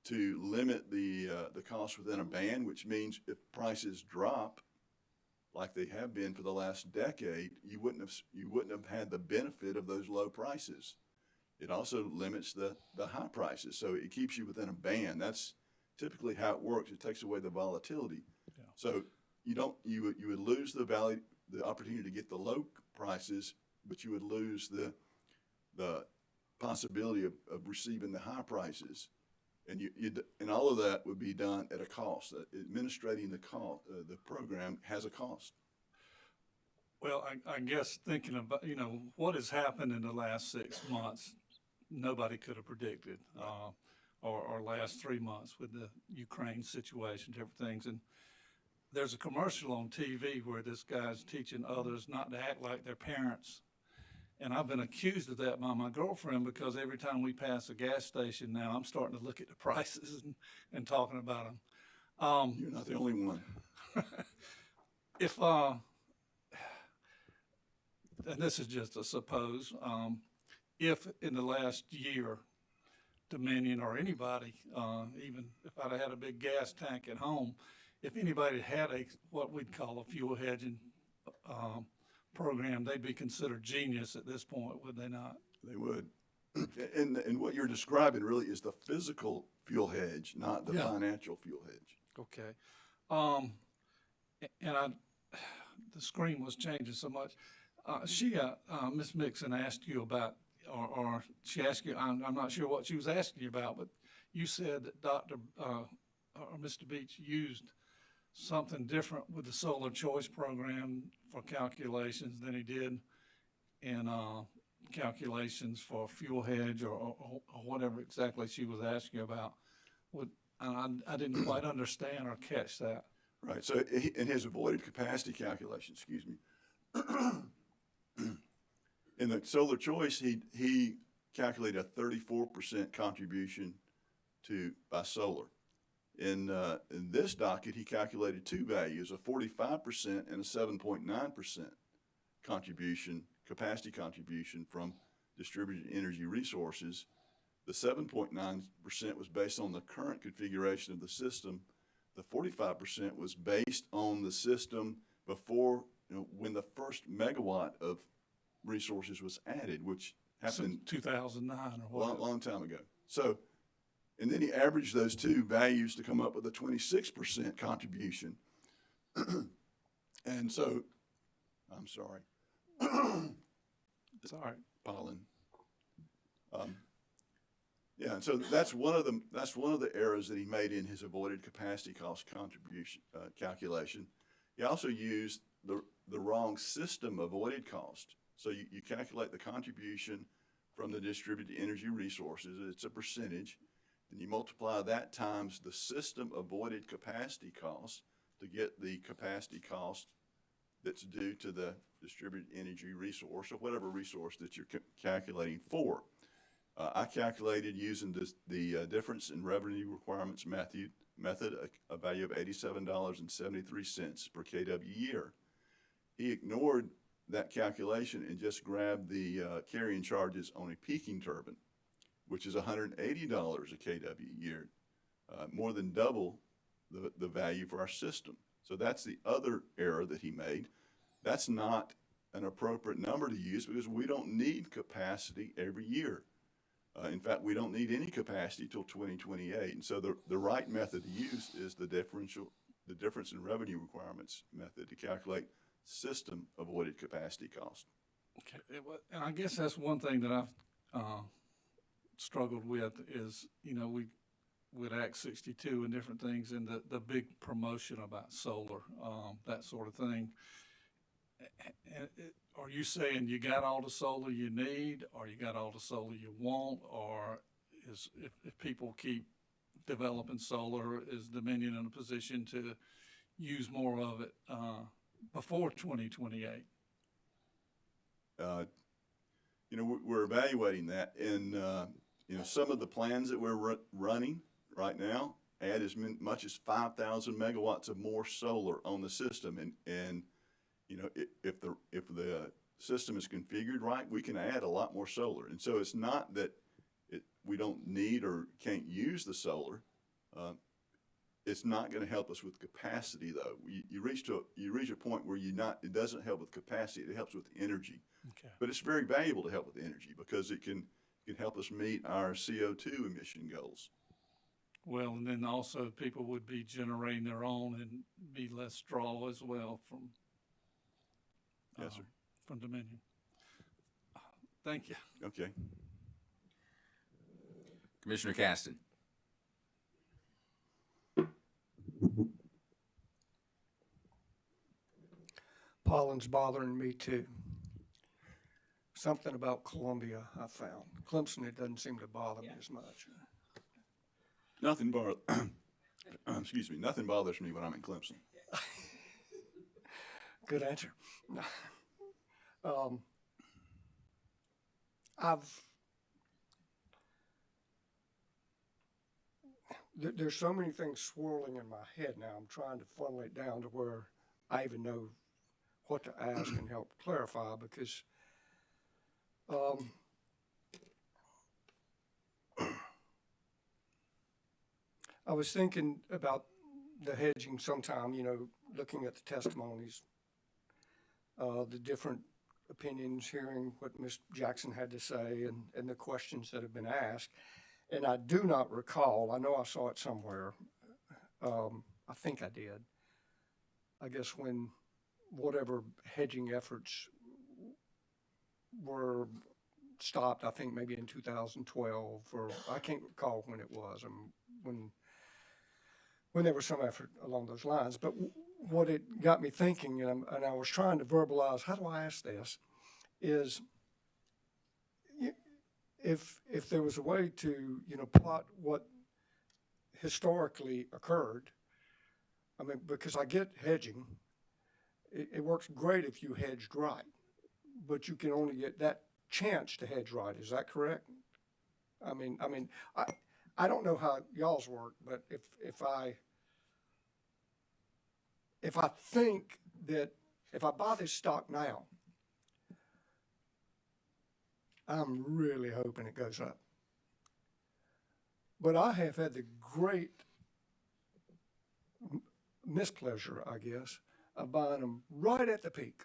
to limit the cost within a band, which means if prices drop like they have been for the last decade, you wouldn't have had the benefit of those low prices. It also limits the high prices, so it keeps you within a band. That's typically how it works. It takes away the volatility. Yeah. So you would lose the opportunity to get the low prices, but you would lose the possibility of receiving the high prices. And and all of that would be done at a cost. Administrating the program has a cost. Well, I guess thinking about, what has happened in the last 6 months, nobody could have predicted, or last 3 months with the Ukraine situation, different things. And there's a commercial on TV where this guy's teaching others not to act like their parents. And I've been accused of that by my girlfriend because every time we pass a gas station now, I'm starting to look at the prices and talking about them. You're not the only one. If, and this is just a suppose, if in the last year, Dominion or anybody, even if I'd have had a big gas tank at home, if anybody had what we'd call a fuel hedging program, they'd be considered genius at this point, would they not? They would. And what you're describing really is the physical fuel hedge, not the financial fuel hedge. Okay. And the screen was changing so much. Ms. Mixon asked you about, or she asked you, I'm not sure what she was asking you about, but you said that or Mr. Beach used something different with the Solar Choice program for calculations than he did in calculations for fuel hedge or whatever exactly she was asking about. I didn't quite understand or catch that. Right. So in his avoided capacity calculation, excuse me, in the Solar Choice, he calculated a 34% contribution by solar. In this docket, he calculated two values, a 45% and a 7.9% capacity contribution from distributed energy resources. The 7.9% was based on the current configuration of the system. The 45% was based on the system before, when the first megawatt of resources was added, which happened 2009 or what? Long time ago. So, and then he averaged those two values to come up with a 26% contribution. And so, I'm sorry. It's all right. Pollen. Yeah, and so that's one of the errors that he made in his avoided capacity cost contribution calculation. He also used the wrong system avoided cost. So you calculate the contribution from the distributed energy resources. It's a percentage. Then you multiply that times the system avoided capacity cost to get the capacity cost that's due to the distributed energy resource or whatever resource that you're calculating for. I calculated using the difference in revenue requirements method, a value of $87.73 per kW year. He ignored that calculation and just grabbed the carrying charges on a peaking turbine, which is $180 a kW year, more than double the value for our system. So that's the other error that he made. That's not an appropriate number to use because we don't need capacity every year. In fact, we don't need any capacity till 2028. And so the right method to use is the difference in revenue requirements method to calculate system avoided capacity cost. Okay, and I guess that's one thing that I've struggled with is, with Act 62 and different things and the big promotion about solar, that sort of thing. Are you saying you got all the solar you need, or you got all the solar you want, or if people keep developing solar, is Dominion in a position to use more of it before 2028? We're evaluating that, and you know, some of the plans that we're running right now add as much as 5,000 megawatts of more solar on the system. And you know, if the system is configured right, we can add a lot more solar. And so it's not that we don't need or can't use the solar. It's not going to help us with capacity, though. You reach a point where it doesn't help with capacity. It helps with energy. Okay. But it's very valuable to help with energy because it can help us meet our CO2 emission goals. Well, and then also people would be generating their own and be less draw as well from. Yes, sir. From Dominion. Thank you. Okay. Commissioner Caston. Pollen's bothering me too. Something about Columbia I found. Clemson, it doesn't seem to bother me as much. Nothing excuse me. Nothing bothers me when I'm in Clemson. Good answer. There's so many things swirling in my head now. I'm trying to funnel it down to where I even know what to ask and help clarify because I was thinking about the hedging sometime, you know, looking at the testimonies, the different opinions, hearing what Ms. Jackson had to say and the questions that have been asked. And I do not recall, I know I saw it somewhere, I think I did, I guess when whatever hedging efforts were stopped, I think maybe in 2012, or I can't recall when it was, when there was some effort along those lines. But what it got me thinking, and I was trying to verbalize, how do I ask this, is if there was a way to, you know, plot what historically occurred, I mean, because I get hedging, it works great if you hedged right, but you can only get that chance to hedge right. Is that correct? I mean, I don't know how y'all's work, but if I think that if I buy this stock now, I'm really hoping it goes up. But I have had the great mispleasure, I guess, of buying them right at the peak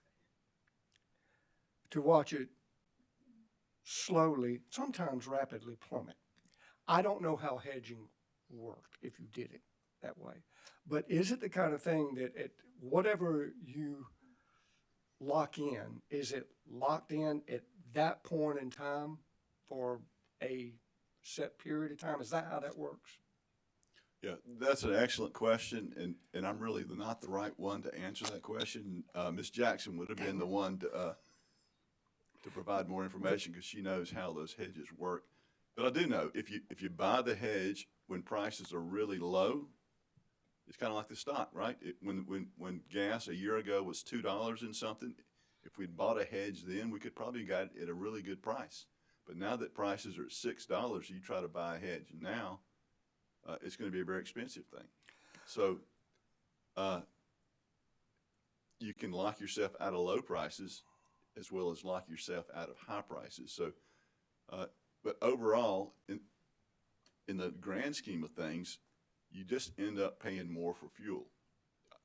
to watch it slowly, sometimes rapidly plummet. I don't know how hedging worked if you did it that way. But is it the kind of thing that whatever you lock in, is it locked in at that point in time for a set period of time? Is that how that works? Yeah, that's an excellent question, and I'm really not the right one to answer that question. Ms. Jackson would have been the one to provide more information because she knows how those hedges work. But I do know if you buy the hedge when prices are really low, it's kind of like the stock, right? When gas a year ago was $2 and something, if we'd bought a hedge then, we could probably got it at a really good price. But now that prices are at $6, you try to buy a hedge now, it's going to be a very expensive thing. So you can lock yourself out of low prices as well as lock yourself out of high prices. So, but overall, in the grand scheme of things, you just end up paying more for fuel.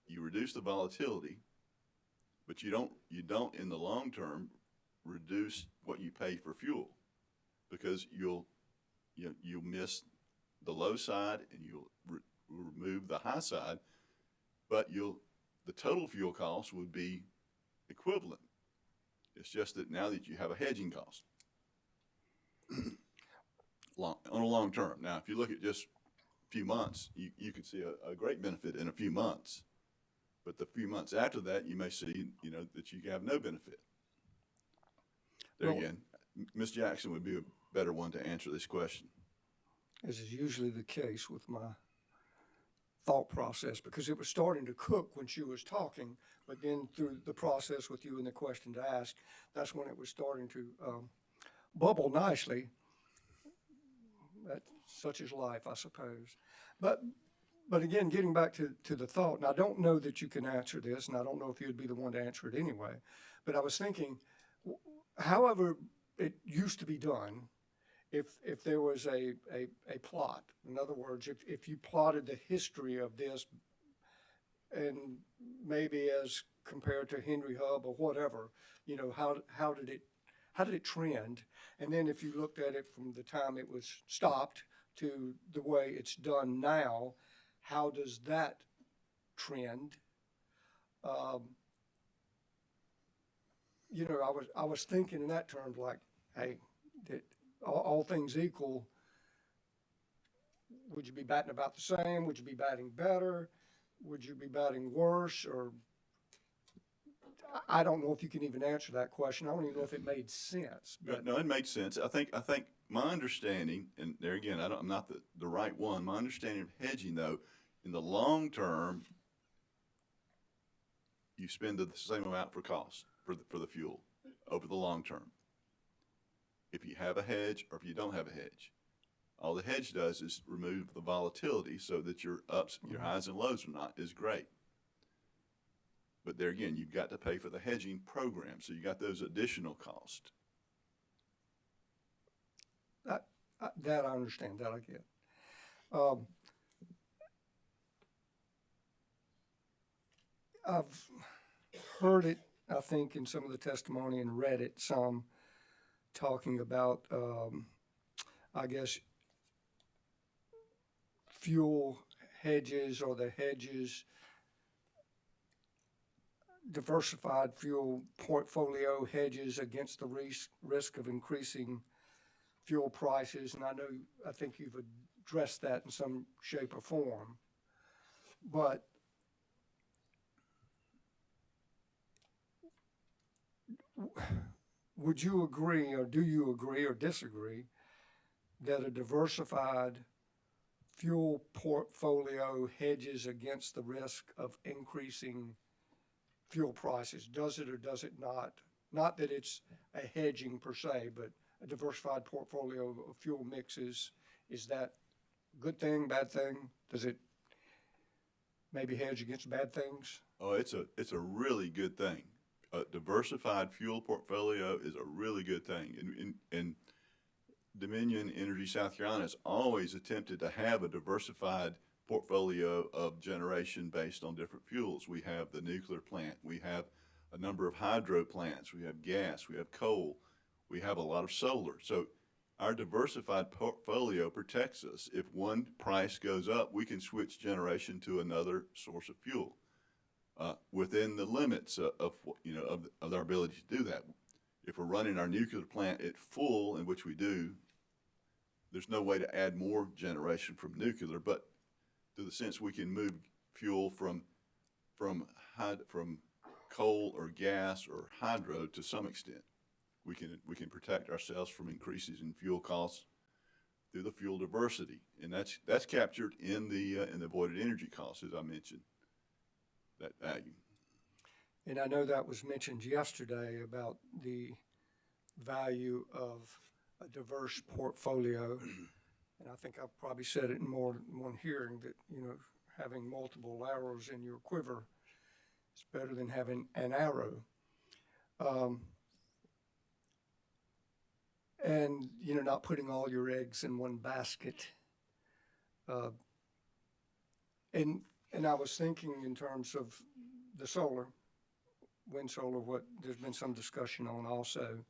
You reduce the volatility, but you don't in the long term reduce what you pay for fuel because you'll miss the low side and you'll remove the high side, but the total fuel cost would be equivalent. It's just that now that you have a hedging cost on a long term. Now, if you look at just a few months, you could see a great benefit in a few months, but the few months after that, you may see, that you have no benefit. There again, Ms. Jackson would be a better one to answer this question. As is usually the case with my thought process, because it was starting to cook when she was talking, but then through the process with you and the question to ask, that's when it was starting to bubble nicely. such is life, I suppose. But again, getting back to the thought, and I don't know that you can answer this, and I don't know if you'd be the one to answer it anyway, but I was thinking, however it used to be done, if there was a plot, in other words, if you plotted the history of this, and maybe as compared to Henry Hub or whatever, you know, how did it trend? And then if you looked at it from the time it was stopped to the way it's done now, how does that trend? You know, I was thinking in that terms, like, hey, that all things equal, would you be batting about the same? Would you be batting better? Would you be batting worse? Or I don't know if you can even answer that question. I don't even know if it made sense. But No, it made sense. I think my understanding, and there again, I'm not the right one. My understanding of hedging, though, in the long term, you spend the same amount for cost for the fuel over the long term. If you have a hedge or if you don't have a hedge, all the hedge does is remove the volatility so that your ups, your highs and lows are not as great. But there again, you've got to pay for the hedging program, so you got those additional costs. that I understand, that I get. I've heard it, I think, in some of the testimony and read it some, talking about, I guess, fuel hedges or the hedges, diversified fuel portfolio hedges against the risk of increasing fuel prices. And I think you've addressed that in some shape or form. But would you agree, or do you agree or disagree, that a diversified fuel portfolio hedges against the risk of increasing fuel prices? Does it or does it not? Not that it's a hedging per se, but a diversified portfolio of fuel mixes, is that a good thing, bad thing? Does it maybe hedge against bad things? Oh, it's a really good thing. A diversified fuel portfolio is a really good thing. And Dominion Energy South Carolina has always attempted to have a diversified portfolio of generation based on different fuels. We have the nuclear plant. We have a number of hydro plants. We have gas. We have coal. We have a lot of solar. So our diversified portfolio protects us. If one price goes up, we can switch generation to another source of fuel within the limits of our ability to do that. If we're running our nuclear plant at full, in which we do, there's no way to add more generation from nuclear, but to the sense we can move fuel from coal or gas or hydro to some extent. We can protect ourselves from increases in fuel costs through the fuel diversity, and that's captured in the avoided energy costs, as I mentioned, that value. And I know that was mentioned yesterday about the value of a diverse portfolio. And I think I've probably said it in more than one hearing that, having multiple arrows in your quiver is better than having an arrow. And, not putting all your eggs in one basket. And I was thinking in terms of the solar, wind solar, what there's been some discussion on also,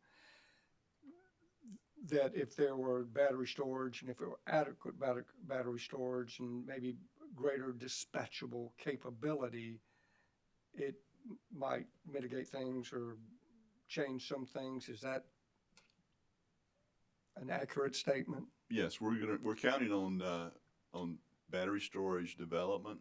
that if there were battery storage and if there were adequate battery storage and maybe greater dispatchable capability, it might mitigate things or change some things. Is that an accurate statement? Yes, we're counting on battery storage development,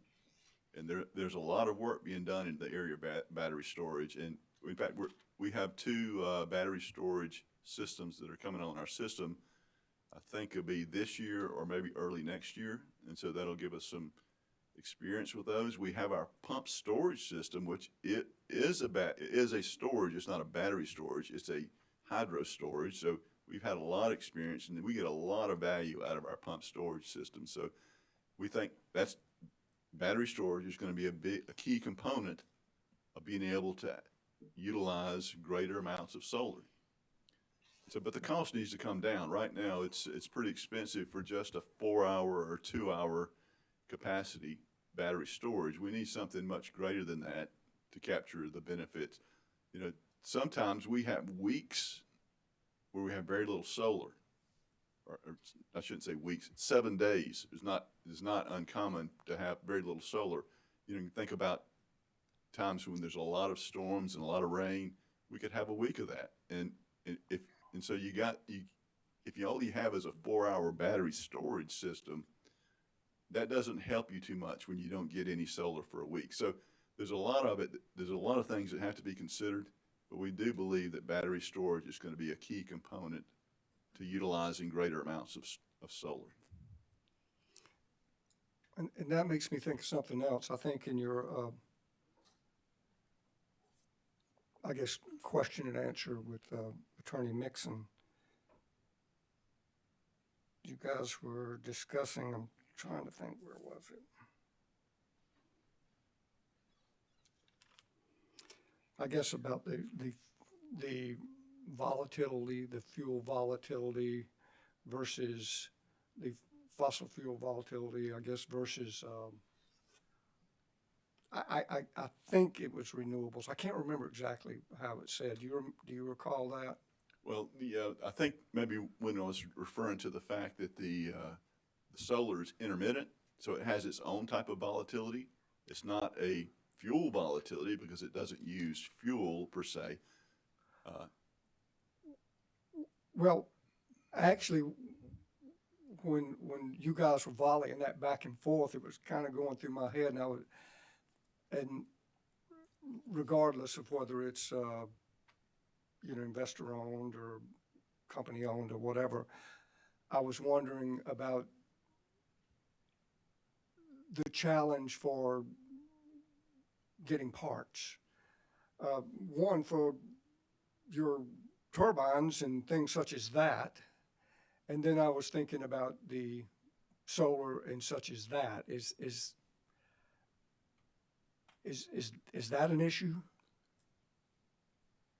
and there's a lot of work being done in the area of battery storage. And in fact, we have two battery storage systems that are coming on our system. I think it'll be this year or maybe early next year, and so that'll give us some experience with those. We have our pump storage system, which it is a storage. It's not a battery storage. It's a hydro storage. So we've had a lot of experience, and we get a lot of value out of our pump storage system. So we think that's battery storage is going to be a key component of being able to utilize greater amounts of solar. So, but the cost needs to come down. Right now, it's pretty expensive for just a 4-hour or 2-hour capacity battery storage. We need something much greater than that to capture the benefits. You know, sometimes we have weeks where we have very little solar, or I shouldn't say weeks. 7 days is not uncommon to have very little solar. You know, you think about times when there's a lot of storms and a lot of rain. We could have a week of that, and so if all you have is a 4-hour battery storage system, that doesn't help you too much when you don't get any solar for a week. So there's a lot of it. There's a lot of things that have to be considered, but we do believe that battery storage is going to be a key component to utilizing greater amounts of solar. And that makes me think of something else. I think in your, I guess, question and answer with Attorney Mixon, you guys were discussing, I'm trying to think, where was it? I guess about the volatility, the fuel volatility versus the fossil fuel volatility, I guess, versus, I think it was renewables. I can't remember exactly how it said. Do you recall that? Well, I think maybe when I was referring to the fact that the solar is intermittent, so it has its own type of volatility. It's not a fuel volatility because it doesn't use fuel per se. Well, actually, when you guys were volleying that back and forth, it was kind of going through my head, and regardless of whether it's investor owned or company owned or whatever, I was wondering about the challenge for getting parts. One, for your turbines and things such as that. And then I was thinking about the solar and such as that. Is that an issue?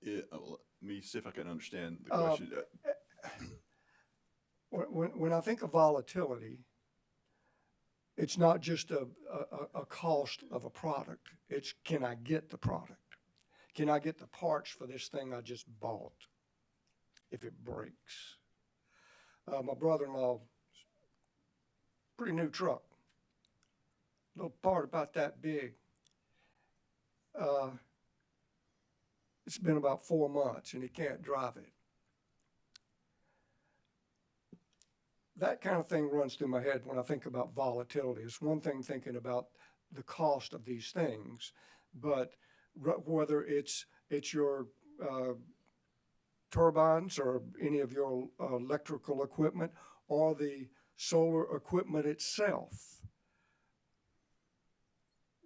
Yeah, let me see if I can understand the question. When I think of volatility, it's not just a cost of a product. It's, can I get the product? Can I get the parts for this thing I just bought if it breaks? My brother-in-law, pretty new truck, little part about that big. It's been about 4 months and he can't drive it. That kind of thing runs through my head when I think about volatility. It's one thing thinking about the cost of these things, but whether it's your turbines or any of your electrical equipment or the solar equipment itself,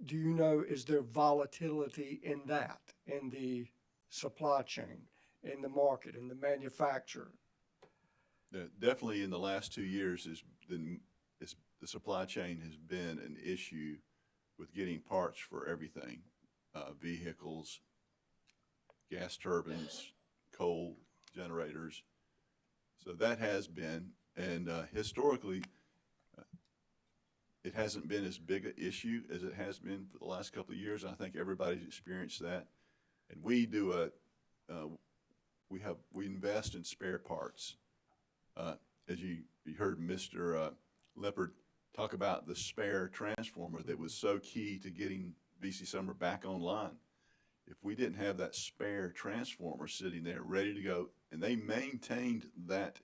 do you know, is there volatility in that, in the supply chain, in the market, in the manufacturer? Definitely in the last 2 years, the supply chain has been an issue with getting parts for everything, vehicles, gas turbines, coal generators. So that has been, and historically, it hasn't been as big an issue as it has been for the last couple of years. I think everybody's experienced that. And we do we invest in spare parts. As you heard Mr. Leopard talk about the spare transformer that was so key to getting BC Summer back online. If we didn't have that spare transformer sitting there ready to go, and they maintained that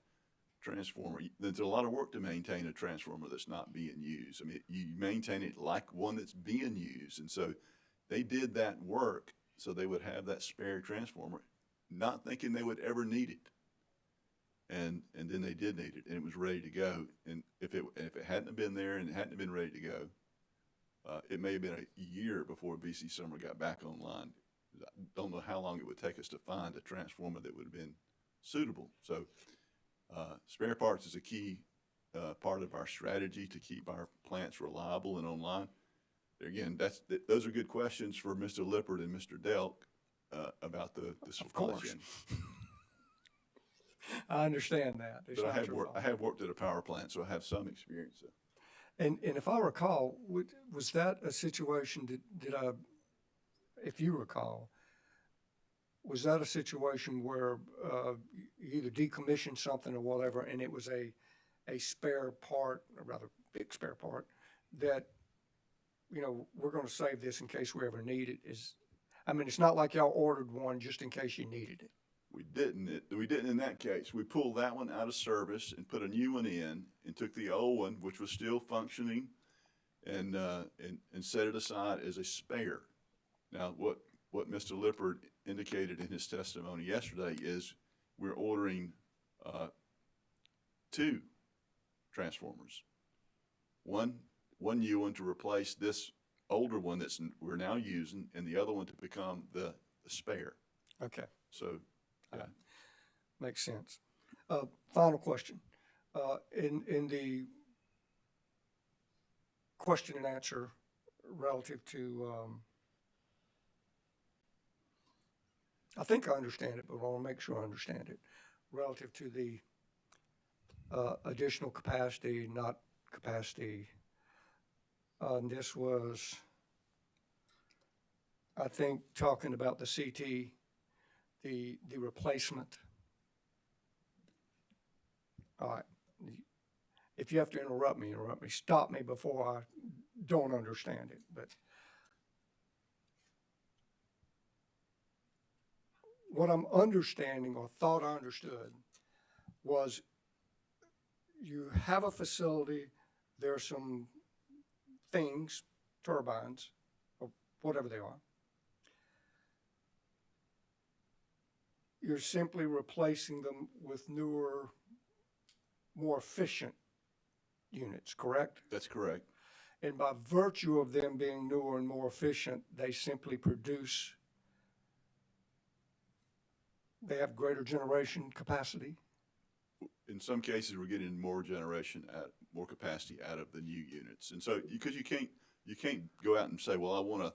transformer, there's a lot of work to maintain a transformer that's not being used. I mean, you maintain it like one that's being used. And so they did that work so they would have that spare transformer, not thinking they would ever need it. And then they did need it, and it was ready to go. And if it hadn't been there and it hadn't been ready to go, it may have been a year before BC Summer got back online. I don't know how long it would take us to find a transformer that would have been suitable. So Spare parts is a key part of our strategy to keep our plants reliable and online. Again, those are good questions for Mr. Lippert and Mr. Delk about the supply course. chain. I understand that. It's But not your fault. I have worked at a power plant, so I have some experience. And if I recall, was that a situation, if you recall, was that a situation where you either decommissioned something or whatever, and it was a spare part, a rather big spare part, that, you know, we're gonna save this in case we ever need it? I mean, it's not like y'all ordered one just in case you needed it. We didn't in that case. We pulled that one out of service and put a new one in and took the old one, which was still functioning, and set it aside as a spare. Now, what Mr. Lippert indicated in his testimony yesterday is we're ordering 2 transformers. One new one to replace this older one we're now using, and the other one to become the spare. Okay. So, yeah. Makes sense. Final question. In the question and answer relative to, I think I understand it, but I want to make sure I understand it. Relative to the additional capacity, not capacity, and this was, I think, talking about the CT, the replacement. All right. If you have to interrupt me. Stop me before I don't understand it. But what I'm understanding, or thought I understood, was you have a facility, there are some things, turbines, or whatever they are. You're simply replacing them with newer, more efficient units, correct? That's correct. And by virtue of them being newer and more efficient, they simply produce, they have greater generation capacity? In some cases, we're getting more more capacity out of the new units. And so, because you can't go out and say, well, I want a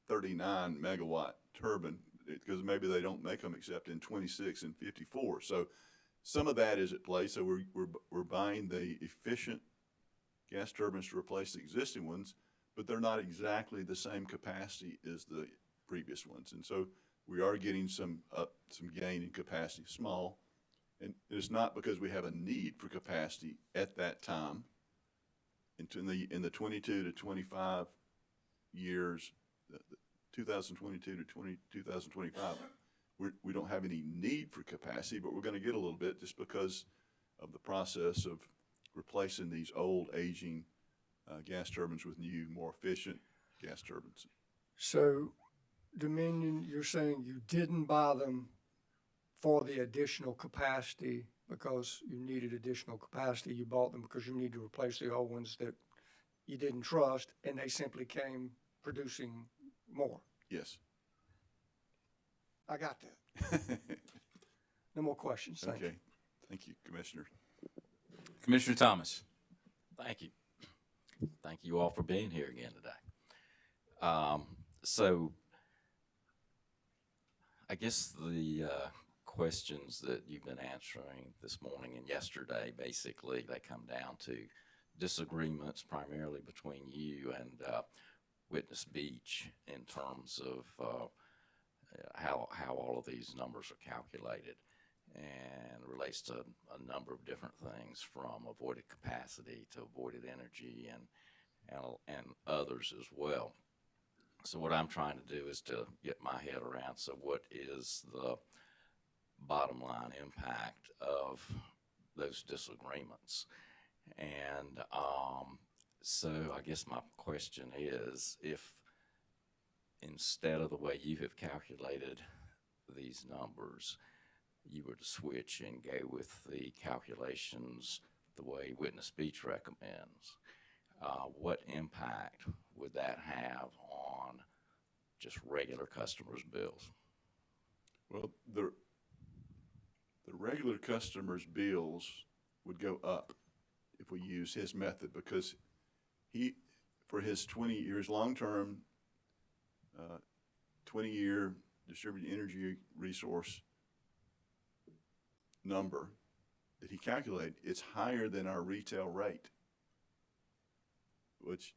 39 megawatt turbine, because maybe they don't make them except in 26 and 54. So some of that is at play. So we're buying the efficient gas turbines to replace the existing ones, but they're not exactly the same capacity as the previous ones. And so we are getting some gain in capacity, small. And it's not because we have a need for capacity at that time. In the 22 to 25 years, 2022 to 2025, we don't have any need for capacity, but we're going to get a little bit just because of the process of replacing these old, aging gas turbines with new, more efficient gas turbines. So, Dominion, you're saying you didn't buy them for the additional capacity because you needed additional capacity. You bought them because you need to replace the old ones that you didn't trust, and they simply came producing more. Yes. I got that. No more questions. Thank you. Okay. Thank you, Commissioner. Commissioner Thomas. Thank you. Thank you all for being here again today. So I guess the questions that you've been answering this morning and yesterday, basically, they come down to disagreements primarily between you and Witness Beach in terms of how all of these numbers are calculated, and relates to a number of different things, from avoided capacity to avoided energy and others as well. So what I'm trying to do is to get my head around, so what is the bottom line impact of those disagreements? And so I guess my question is, if instead of the way you have calculated these numbers, you were to switch and go with the calculations the way Witness Beach recommends, what impact would that have on just regular customers' bills? Well, the the regular customer's bills would go up if we use his method, because for his 20 years, long-term, 20-year distributed energy resource number that he calculated, it's higher than our retail rate, which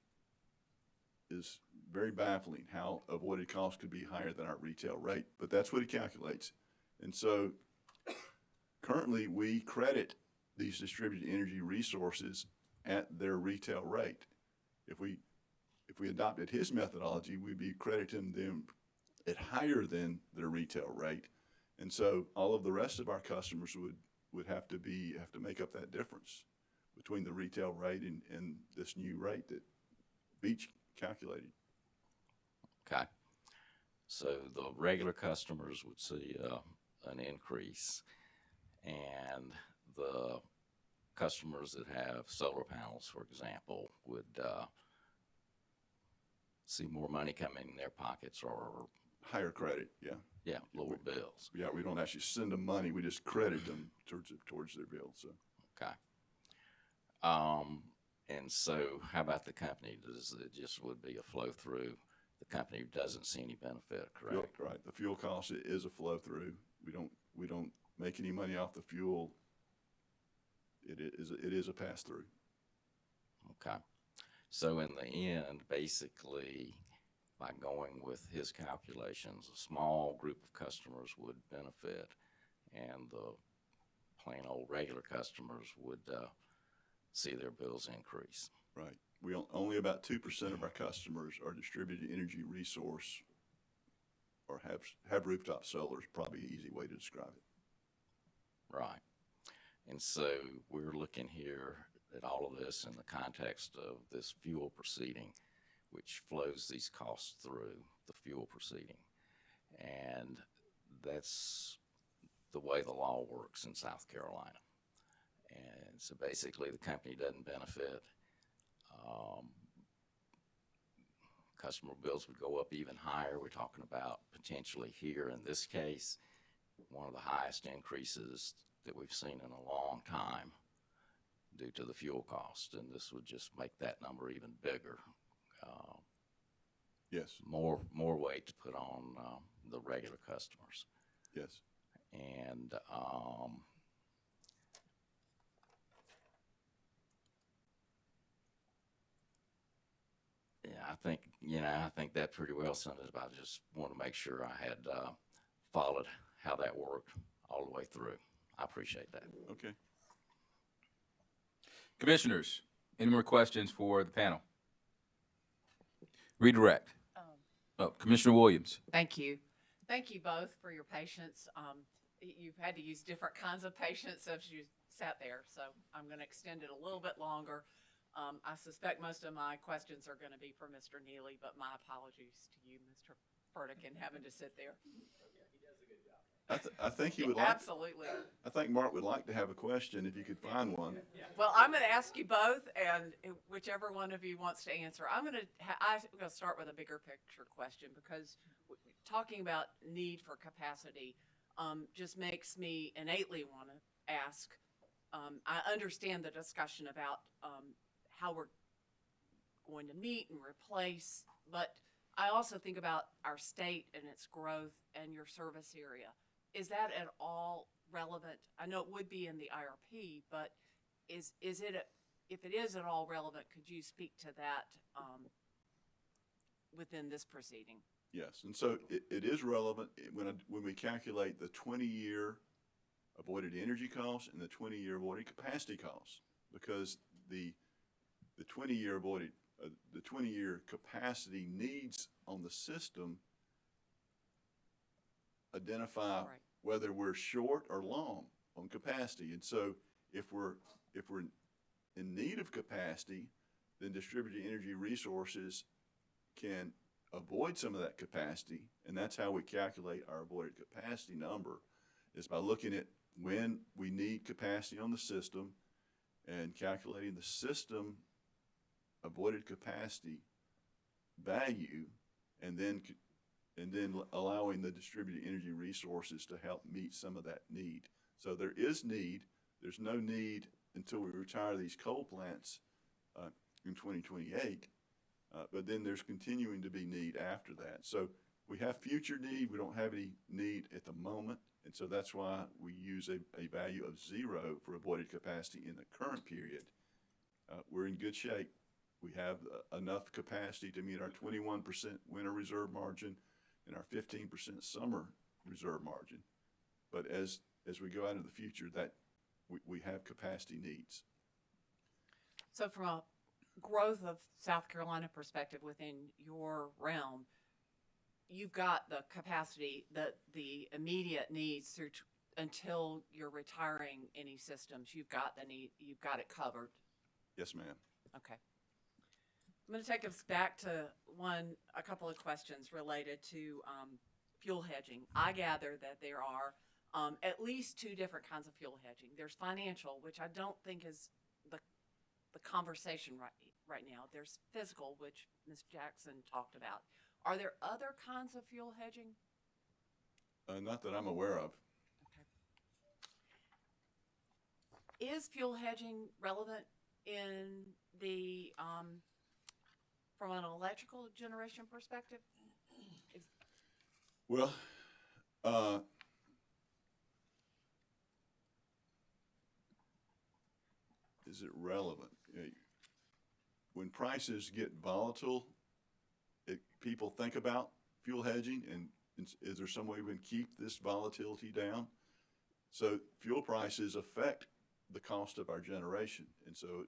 is very baffling how avoided cost could be higher than our retail rate, but that's what he calculates. And so currently we credit these distributed energy resources at their retail rate. If we adopted his methodology, we'd be crediting them at higher than their retail rate. And so all of the rest of our customers would have to make up that difference between the retail rate and this new rate that Beach calculated. Okay. So the regular customers would see an increase, and the customers that have solar panels, for example, would see more money coming in their pockets, or Higher credit, yeah. yeah, lower bills. Yeah, we don't actually send them money, we just credit them towards their bill, so. Okay. And so how about the company? Does it just would be a flow through? The company doesn't see any benefit, correct? Right, the fuel cost is a flow through. We don't make any money off the fuel. It is a pass through. Okay. So in the end, basically, by going with his calculations, a small group of customers would benefit, and the plain old regular customers would see their bills increase. Right. Only about 2% of our customers are distributed energy resource or have rooftop solar is probably an easy way to describe it. Right. And so we're looking here at all of this in the context of this fuel proceeding, which flows these costs through the fuel proceeding. And that's the way the law works in South Carolina. And so basically the company doesn't benefit. Customer bills would go up even higher. We're talking about potentially here in this case, one of the highest increases that we've seen in a long time due to the fuel cost. And this would just make that number even bigger. Yes. More weight to put on the regular customers. Yes. And yeah, I think that pretty well sums it up. I just want to make sure I had followed how that worked all the way through. I appreciate that. Okay. Commissioners, any more questions for the panel? Redirect. Commissioner Williams. Thank you. Thank you both for your patience. You've had to use different kinds of patience as you sat there, so I'm going to extend it a little bit longer. I suspect most of my questions are going to be for Mr. Neely, but my apologies to you, Mr. Burdick, having to sit there. I think he would Absolutely. I think Mark would like to have a question if you could find one. Well, I'm going to ask you both, and whichever one of you wants to answer. I'm going to start with a bigger picture question, because talking about need for capacity just makes me innately want to ask. I understand the discussion about how we're going to meet and replace, but I also think about our state and its growth and your service area. Is that at all relevant? I know it would be in the IRP, but is it, if it is at all relevant, could you speak to that within this proceeding? Yes, and so it is relevant when we calculate the 20-year avoided energy costs and the 20-year avoided capacity costs, because the 20-year avoided the 20-year capacity needs on the system identify whether we're short or long on capacity. And so if we're in need of capacity, then distributed energy resources can avoid some of that capacity, and that's how we calculate our avoided capacity number, is by looking at when we need capacity on the system and calculating the system avoided capacity value, and then allowing the distributed energy resources to help meet some of that need. So there is need. There's no need until we retire these coal plants in 2028. But then there's continuing to be need after that. So we have future need. We don't have any need at the moment. And so that's why we use a value of 0 for avoided capacity in the current period. We're in good shape. We have enough capacity to meet our 21% winter reserve margin and our 15% summer reserve margin. But as we go out into the future, that we have capacity needs. So from a growth of South Carolina perspective within your realm, you've got the capacity, the immediate needs through until you're retiring any systems. You've got the need, you've got it covered. Yes, ma'am. Okay. I'm going to take us back to a couple of questions related to fuel hedging. I gather that there are at least 2 different kinds of fuel hedging. There's financial, which I don't think is the conversation right now. There's physical, which Ms. Jackson talked about. Are there other kinds of fuel hedging? Not that I'm aware of. Okay. Is fuel hedging relevant in the from an electrical generation perspective? Well, is it relevant? When prices get volatile, people think about fuel hedging, and is there some way we can keep this volatility down? So fuel prices affect the cost of our generation, and so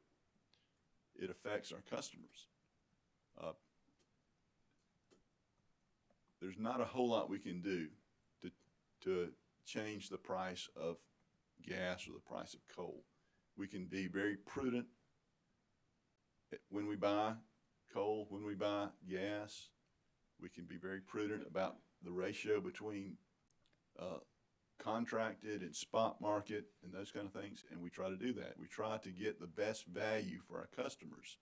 it affects our customers. There's not a whole lot we can do to change the price of gas or the price of coal. We can be very prudent when we buy coal, when we buy gas. We can be very prudent about the ratio between contracted and spot market and those kind of things, and we try to do that. We try to get the best value for our customers.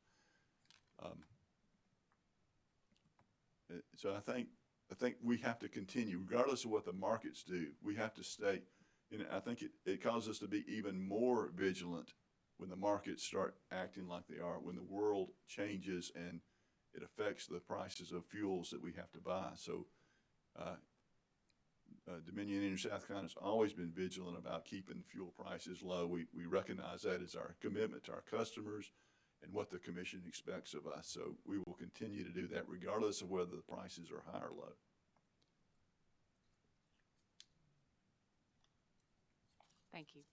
So I think we have to continue, regardless of what the markets do. We have to stay, and I think it causes us to be even more vigilant when the markets start acting like they are, when the world changes and it affects the prices of fuels that we have to buy. So Dominion Energy South Carolina has always been vigilant about keeping fuel prices low. We recognize that as our commitment to our customers and what the commission expects of us. So we will continue to do that regardless of whether the prices are high or low. Thank you.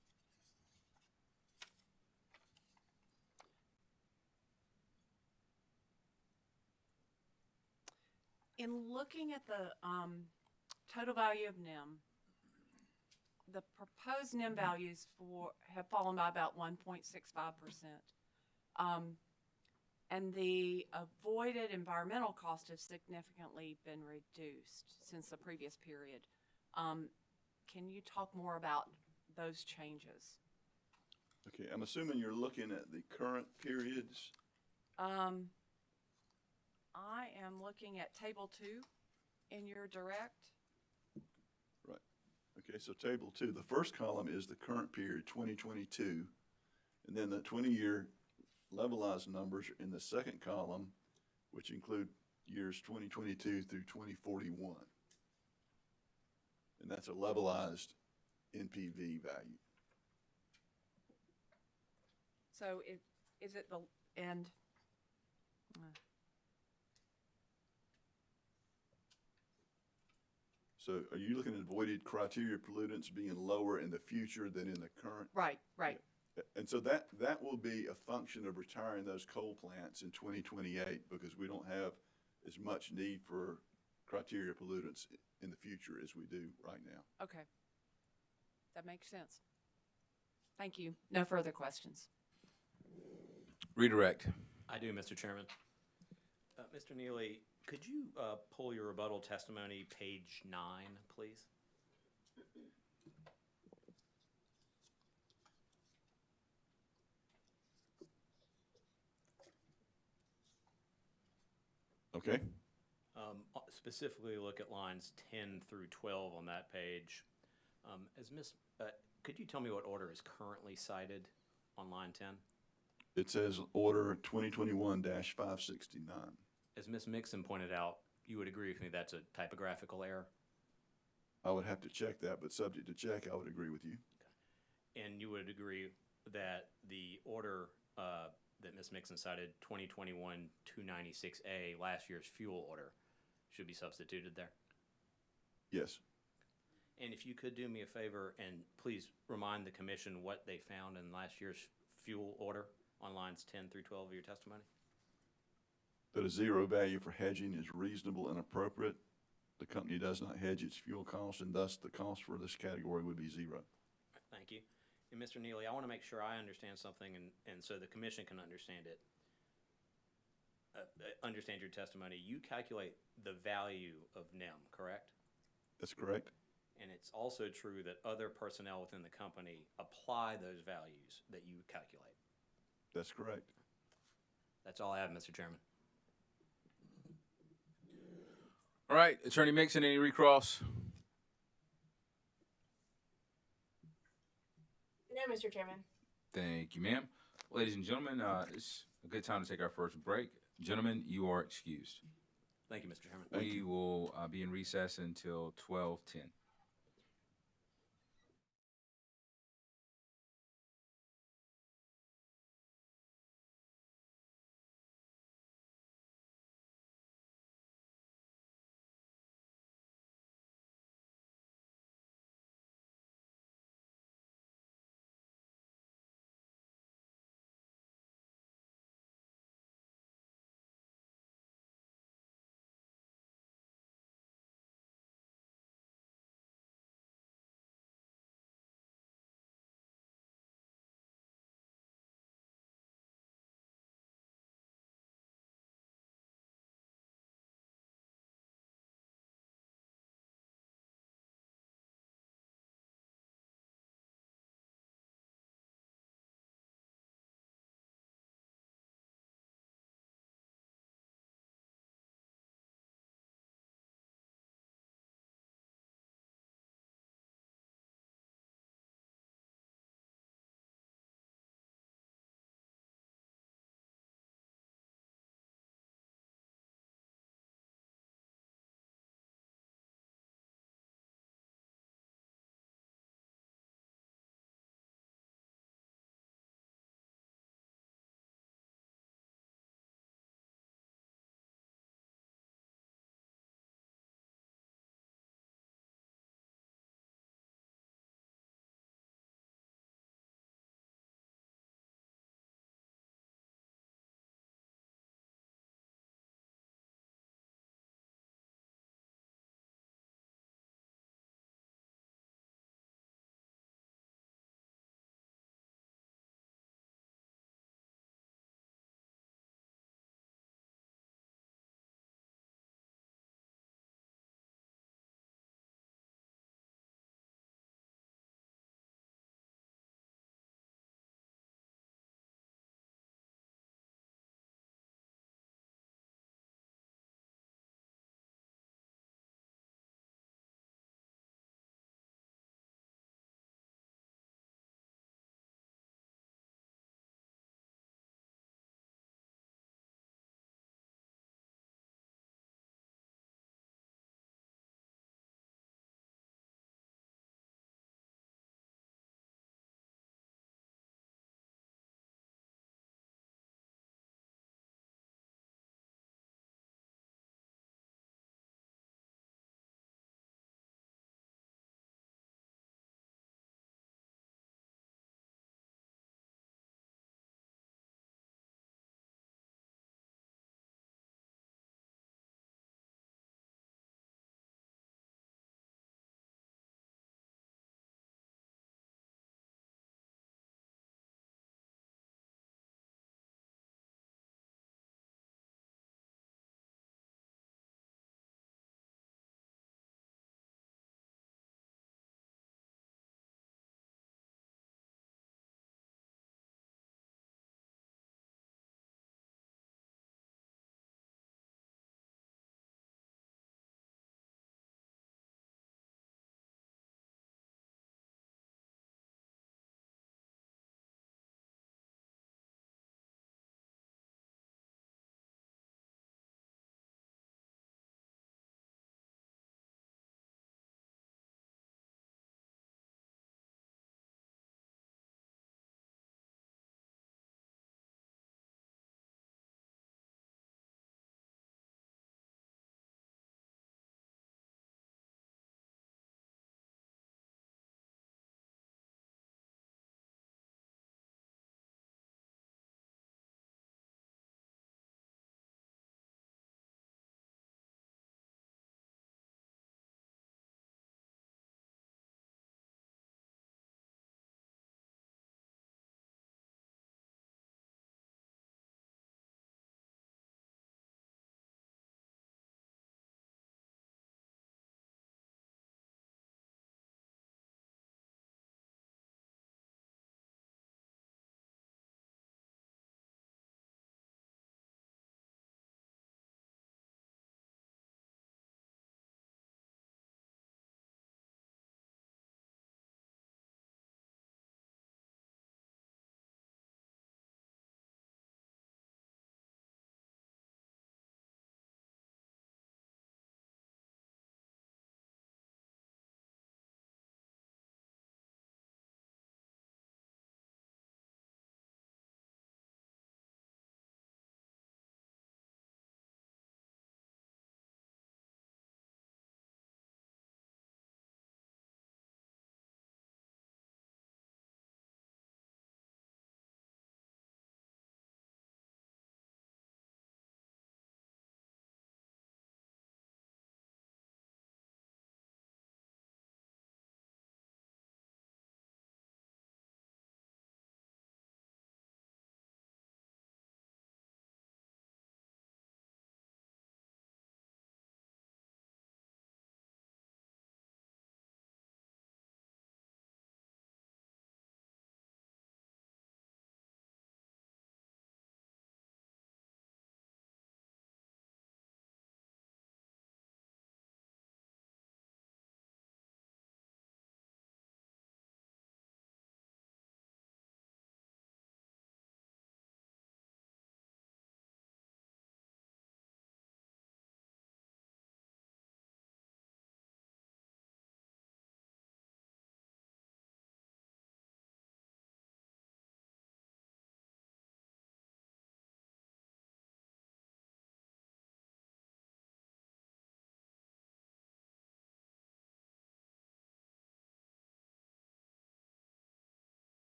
In looking at the total value of NIM, the proposed NIM values have fallen by about 1.65%. And the avoided environmental cost has significantly been reduced since the previous period. Can you talk more about those changes? Okay, I'm assuming you're looking at the current periods. I am looking at table 2 in your direct. Right. Okay, so table 2, the first column is the current period, 2022, and then the 20-year levelized numbers are in the second column, which include years 2022 through 2041. And that's a levelized NPV value. So is it the end? So are you looking at avoided criteria pollutants being lower in the future than in the current? Right, right. And so that will be a function of retiring those coal plants in 2028 because we don't have as much need for criteria pollutants in the future as we do right now. Okay. That makes sense. Thank you. No further questions. Redirect. I do, Mr. Chairman. Mr. Neely, could you pull your rebuttal testimony, page 9, please? Okay. Specifically look at lines 10 through 12 on that page. Could you tell me what order is currently cited on line 10? It says order 2021-569. As Ms. Mixon pointed out, you would agree with me that's a typographical error? I would have to check that, but subject to check, I would agree with you. And you would agree that the order that Ms. Mixon cited, 2021-296A, last year's fuel order, should be substituted there? Yes. And if you could do me a favor and please remind the commission what they found in last year's fuel order on lines 10 through 12 of your testimony? That a zero value for hedging is reasonable and appropriate. The company does not hedge its fuel costs, and thus the cost for this category would be zero. Thank you. And Mr. Neely, I want to make sure I understand something and so the commission can understand it. Understand your testimony. You calculate the value of NEM, correct? That's correct. And it's also true that other personnel within the company apply those values that you calculate. That's correct. That's all I have, Mr. Chairman. All right, Attorney Mixon, any recross? No, Mr. Chairman. Thank you, ma'am. Ladies and gentlemen, it's a good time to take our first break. Gentlemen, you are excused. Thank you, Mr. Chairman. We will be in recess until 12:10.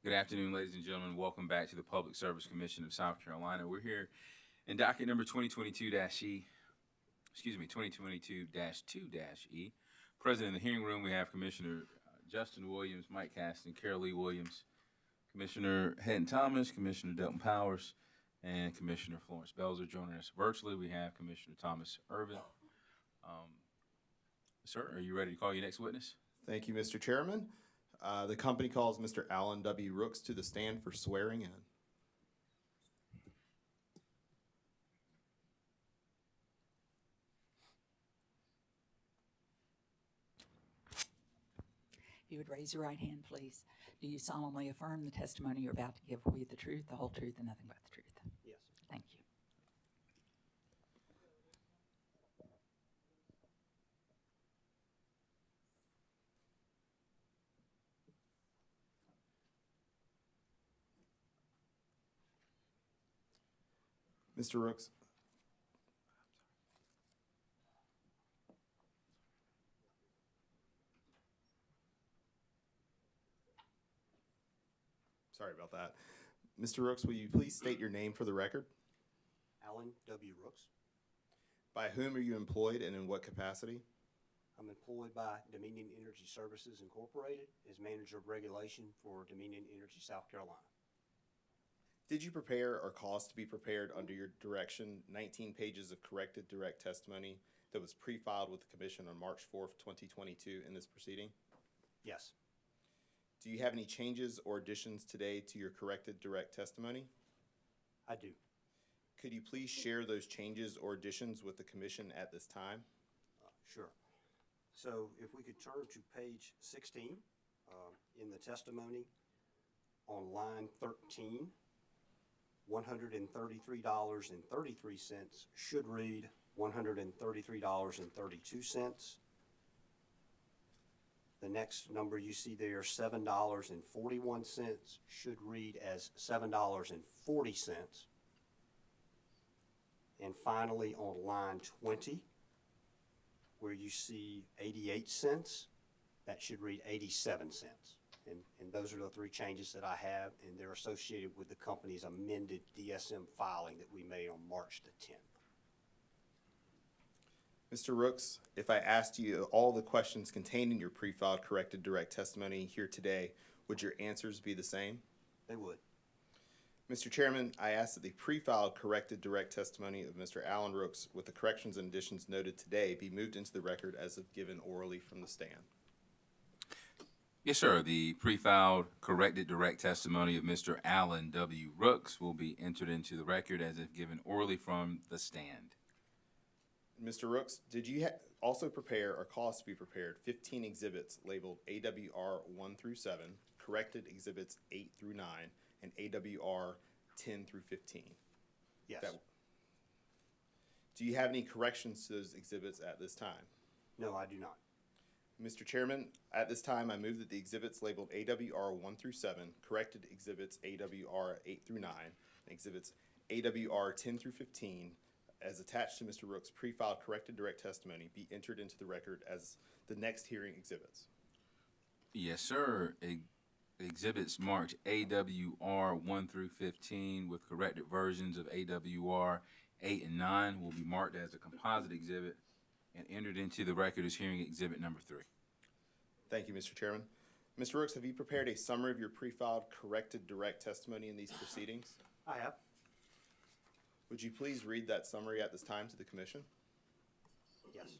Good afternoon, ladies and gentlemen. Welcome back to the Public Service Commission of South Carolina. We're here in docket number 2022-2-E. Present in the hearing room, we have Commissioner Justin Williams, Mike Caston, Carol Lee Williams, Commissioner Hetton Thomas, Commissioner Delton Powers, and Commissioner Florence Belzer. Joining us virtually, we have Commissioner Thomas Irvin. Sir, are you ready to call your next witness? Thank you, Mr. Chairman. The company calls Mr. Alan W. Rooks to the stand for swearing in. If you would raise your right hand, please. Do you solemnly affirm the testimony you're about to give will be the truth, the whole truth, and nothing but the truth? Yes. Thank you. Mr. Rooks. Sorry about that. Mr. Rooks, will you please state your name for the record? Alan W. Rooks. By whom are you employed and in what capacity? I'm employed by Dominion Energy Services Incorporated as Manager of Regulation for Dominion Energy South Carolina. Did you prepare or cause to be prepared under your direction 19 pages of corrected direct testimony that was pre-filed with the Commission on March 4th, 2022 in this proceeding? Yes. Do you have any changes or additions today to your corrected direct testimony? I do. Could you please share those changes or additions with the Commission at this time? Sure. So if we could turn to page 16 in the testimony on line 13, $133.33 should read $133.32. The next number you see there, $7.41, should read as $7.40. And finally, on line 20, where you see 88 cents, that should read 87 cents. And those are the three changes that I have, and they're associated with the company's amended DSM filing that we made on March the 10th. Mr. Rooks, if I asked you all the questions contained in your pre-filed corrected direct testimony here today, would your answers be the same? They would. Mr. Chairman, I ask that the pre-filed corrected direct testimony of Mr. Alan Rooks with the corrections and additions noted today be moved into the record as if given orally from the stand. Yes, sir. The pre-filed corrected direct testimony of Mr. Alan W. Rooks will be entered into the record as if given orally from the stand. Mr. Rooks, did you also prepare or cause to be prepared 15 exhibits labeled AWR 1 through 7, corrected exhibits 8 through 9, and AWR 10 through 15? Yes. Do you have any corrections to those exhibits at this time? No, I do not. Mr. Chairman, at this time, I move that the exhibits labeled AWR 1 through 7, corrected exhibits AWR 8 through 9, and exhibits AWR 10 through 15, as attached to Mr. Rooks' pre-filed corrected direct testimony, be entered into the record as the next hearing exhibits. Yes, sir. Exhibits marked AWR 1 through 15 with corrected versions of AWR 8 and 9 will be marked as a composite exhibit and entered into the record as hearing exhibit number 3. Thank you, Mr. Chairman. Mr. Rooks, have you prepared a summary of your pre-filed corrected direct testimony in these proceedings? I have. Would you please read that summary at this time to the Commission? Yes.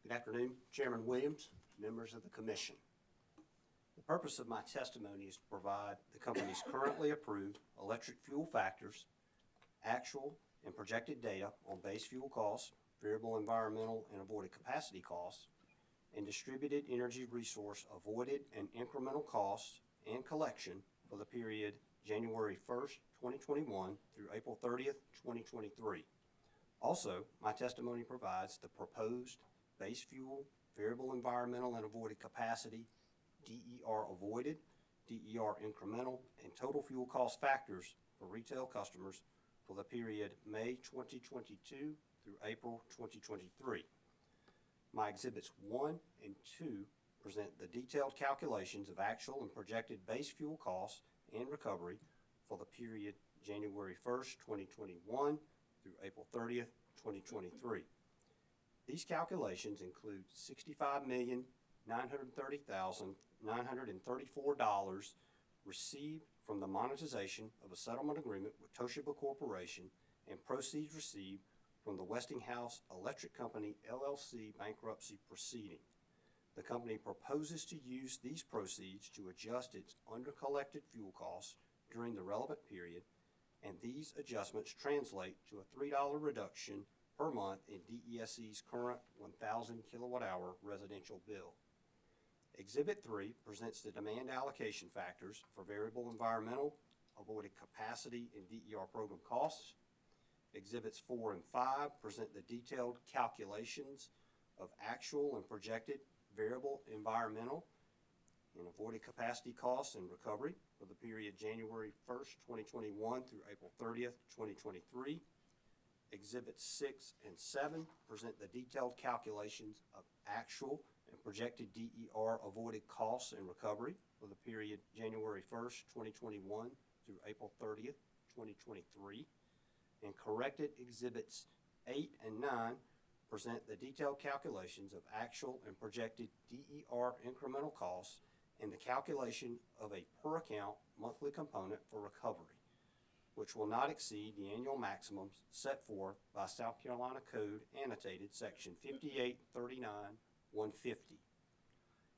Good afternoon, Chairman Williams, members of the Commission. The purpose of my testimony is to provide the company's currently approved electric fuel factors, actual and projected data on base fuel costs, variable environmental and avoided capacity costs, and distributed energy resource avoided and incremental costs and collection for the period January 1st, 2021 through April 30th, 2023. Also, my testimony provides the proposed base fuel, variable environmental and avoided capacity, DER avoided, DER incremental, and total fuel cost factors for retail customers for the period May 2022 through April 2023. My exhibits 1 and 2 present the detailed calculations of actual and projected base fuel costs and recovery for the period January 1st, 2021 through April 30th, 2023. These calculations include $65,930,934 received from the monetization of a settlement agreement with Toshiba Corporation and proceeds received from the Westinghouse Electric Company LLC bankruptcy proceeding. The company proposes to use these proceeds to adjust its under-collected fuel costs during the relevant period, and these adjustments translate to a $3 reduction per month in DESC's current 1,000 kilowatt-hour residential bill. Exhibit 3 presents the demand allocation factors for variable environmental, avoided capacity, and DER program costs. Exhibits 4 and 5 present the detailed calculations of actual and projected variable environmental and avoided capacity costs and recovery for the period January 1st, 2021 through April 30th, 2023. Exhibits 6 and 7 present the detailed calculations of actual and projected DER avoided costs and recovery for the period January 1st, 2021 through April 30th, 2023. And corrected exhibits 8 and 9 present the detailed calculations of actual and projected DER incremental costs and the calculation of a per account monthly component for recovery, which will not exceed the annual maximums set forth by South Carolina Code annotated section 5839-150.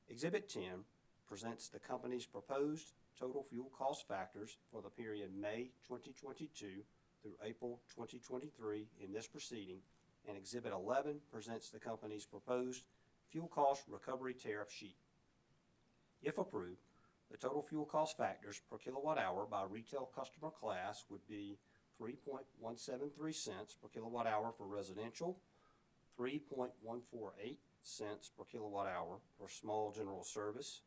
Exhibit 10 presents the company's proposed total fuel cost factors for the period May 2022 through April 2023 in this proceeding, and Exhibit 11 presents the company's proposed fuel cost recovery tariff sheet. If approved, the total fuel cost factors per kilowatt hour by retail customer class would be 3.173 cents per kilowatt hour for residential, 3.148 cents per kilowatt hour for small general service,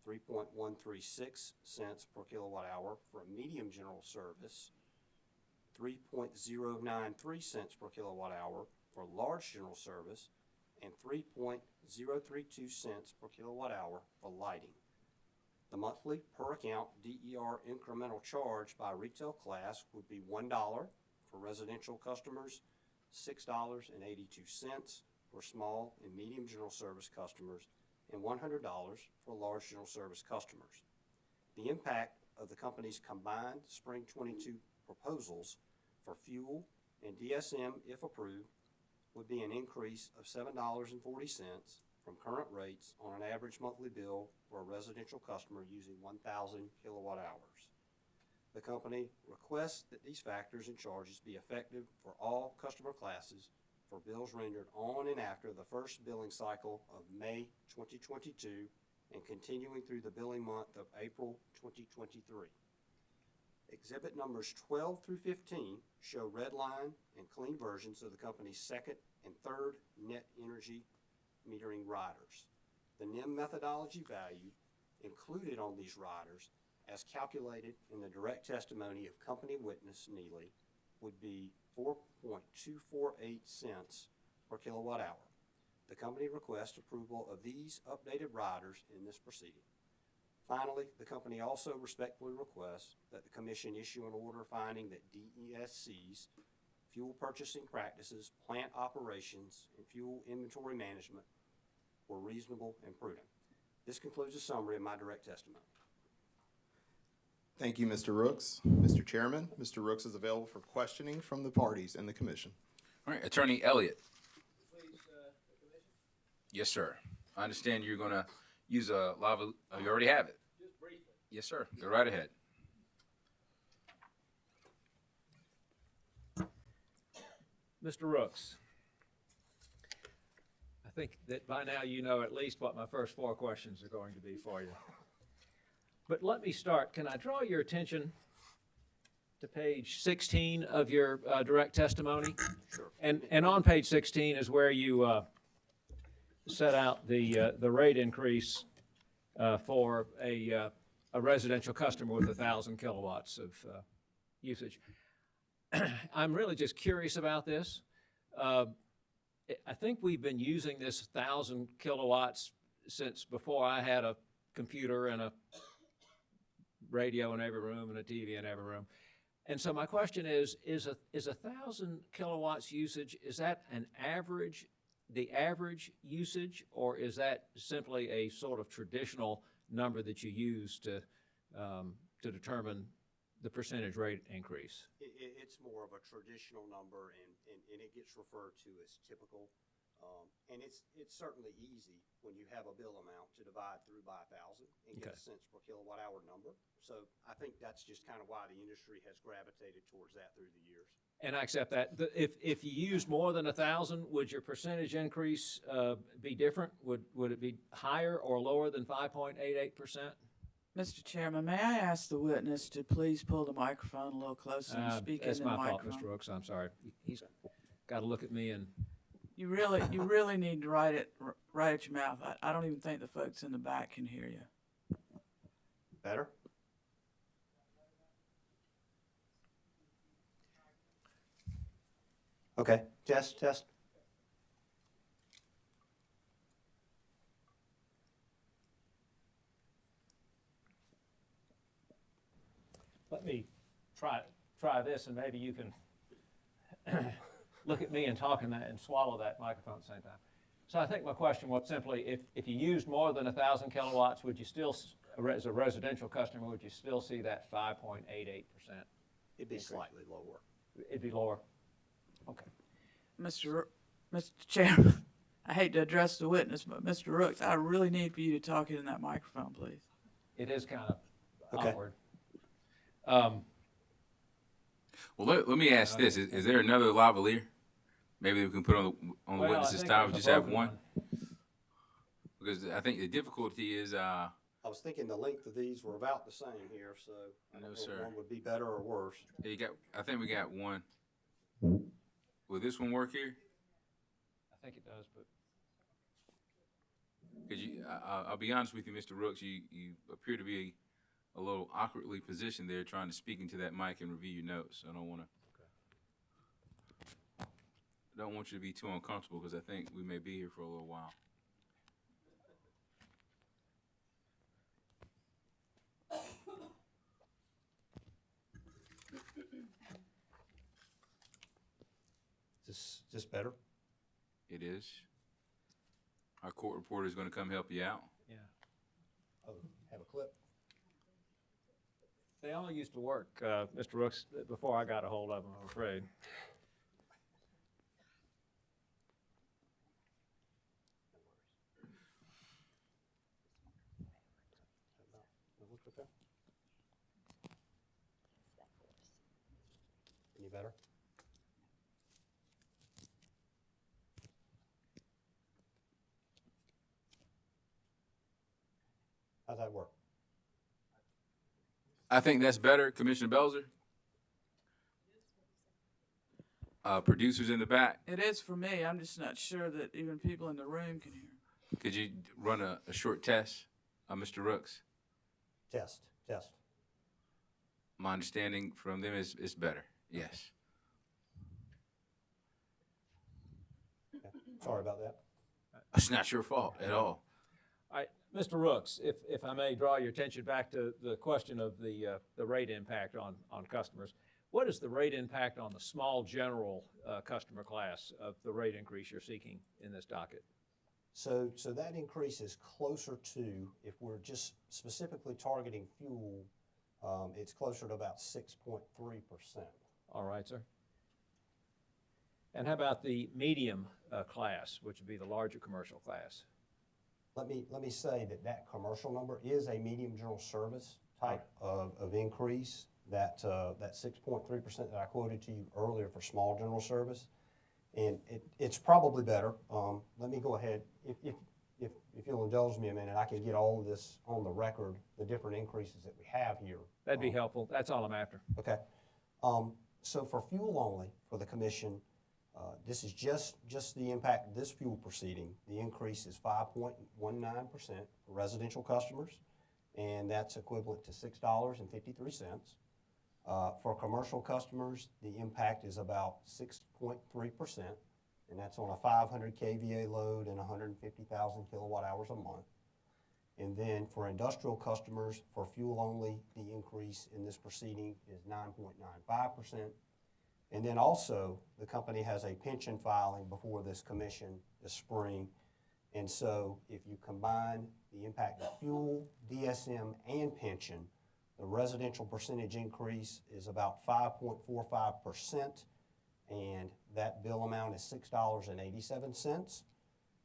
3.136 cents per kilowatt hour for medium general service, 3.093 cents per kilowatt hour for large general service, and 3.032 cents per kilowatt hour for lighting. The monthly per account DER incremental charge by retail class would be $1 for residential customers, $6.82 for small and medium general service customers, and $100 for large general service customers. The impact of the company's combined spring 22 proposals for fuel and DSM, if approved, would be an increase of $7.40 from current rates on an average monthly bill for a residential customer using 1,000 kilowatt hours. The company requests that these factors and charges be effective for all customer classes for bills rendered on and after the first billing cycle of May 2022 and continuing through the billing month of April 2023. Exhibit numbers 12 through 15 show red line and clean versions of the company's second and third net energy metering riders. The NIM methodology value included on these riders, as calculated in the direct testimony of company witness Neely, would be 4.248 cents per kilowatt hour. The company requests approval of these updated riders in this proceeding. Finally, the company also respectfully requests that the Commission issue an order finding that DESC's fuel purchasing practices, plant operations, and fuel inventory management were reasonable and prudent. This concludes a summary of my direct testimony. Thank you, Mr. Rooks. Mr. Chairman, Mr. Rooks is available for questioning from the parties and the Commission. All right, Attorney Elliott. Please, the Commission. Yes, sir. I understand you're going to use a lava. Oh, you already have it. Just briefly. Yes, sir. Go right ahead. Mr. Rooks, I think that by now you know at least what my first 4 questions are going to be for you. But let me start. Can I draw your attention to page 16 of your direct testimony? Sure. And on page 16 is where you set out the rate increase for a residential customer with 1,000 kilowatts of usage. I'm really just curious about this. I think we've been using this 1,000 kilowatts since before I had a computer and a radio in every room and a TV in every room. And so my question is 1,000 kilowatts usage, is that an average, the average usage, or is that simply a sort of traditional number that you use to determine the percentage rate increase? It's more of a traditional number, and it gets referred to as typical. And it's certainly easy when you have a bill amount to divide through by 1,000 and get a cents per kilowatt hour number. So I think that's just kind of why the industry has gravitated towards that through the years. And I accept that. If you used more than 1,000, would your percentage increase be different? Would it be higher or lower than 5.88%? Mr. Chairman, may I ask the witness to please pull the microphone a little closer and speak into the That's my fault, microphone? Mr. Rooks. I'm sorry. He's got to look at me and. You really need to write it right at your mouth. I don't even think the folks in the back can hear you. Better? Okay, test. Let me try this, and maybe you can look at me and talk in that and swallow that microphone at the same time. So I think my question was simply, if you used more than 1,000 kilowatts, would you still, as a residential customer, would you still see that 5.88%? It'd be slightly lower. It'd be lower? Okay. Mr. Chairman, I hate to address the witness, but Mr. Rooks, I really need for you to talk in that microphone, please. It is kind of awkward. Well, let me ask this: is there another lavalier? Maybe we can put on the witness this time. We just have one. Because I think the difficulty is. I was thinking the length of these were about the same here, so I don't know if one would be better or worse. I think we got one. Will this one work here? I think it does, but. Because I'll be honest with you, Mr. Rooks, you appear to be a little awkwardly positioned there trying to speak into that mic and review your notes. I don't want you to be too uncomfortable because I think we may be here for a little while. Is this better? It is. Our court reporter is going to come help you out. Yeah. Oh, have a clip. They all used to work, Mr. Rooks, before I got a hold of them, I'm afraid. Any better? How's that work? I think that's better, Commissioner Belzer. Producers in the back, It is for me. I'm just not sure that even people in the room can hear. could you run a short test, Mr. Rooks? Test. My understanding from them is it's better. Yes. Okay. Sorry about that. It's not your fault at all. Mr. Rooks, if I may draw your attention back to the question of the rate impact on customers. What is the rate impact on the small general customer class of the rate increase you're seeking in this docket? So that increase is closer to, if we're just specifically targeting fuel, it's closer to about 6.3%. All right, sir. And how about the medium class, which would be the larger commercial class? Let me say that commercial number is a medium general service type of increase. That 6.3% that I quoted to you earlier for small general service, and it's probably better. Let me go ahead, if you'll indulge me a minute, I can get all of this on the record, the different increases that we have here. That'd be helpful. That's all I'm after. Okay. So for fuel only, for the commission, this is just the impact of this fuel proceeding. The increase is 5.19% for residential customers, and that's equivalent to $6.53. For commercial customers, the impact is about 6.3%, and that's on a 500 kVA load and 150,000 kilowatt hours a month. And then for industrial customers, for fuel only, the increase in this proceeding is 9.95%. And then also, the company has a pension filing before this commission this spring. And so if you combine the impact of fuel, DSM, and pension, the residential percentage increase is about 5.45%, and that bill amount is $6.87.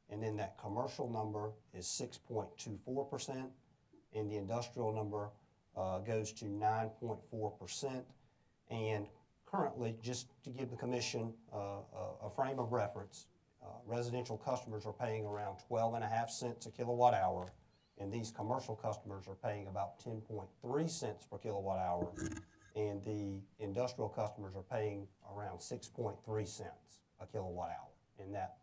And then that commercial number is 6.24%, and the industrial number goes to 9.4%. And currently, just to give the commission a frame of reference, residential customers are paying around 12.5 cents a kilowatt hour, and these commercial customers are paying about 10.3 cents per kilowatt hour, and the industrial customers are paying around 6.3 cents a kilowatt hour in that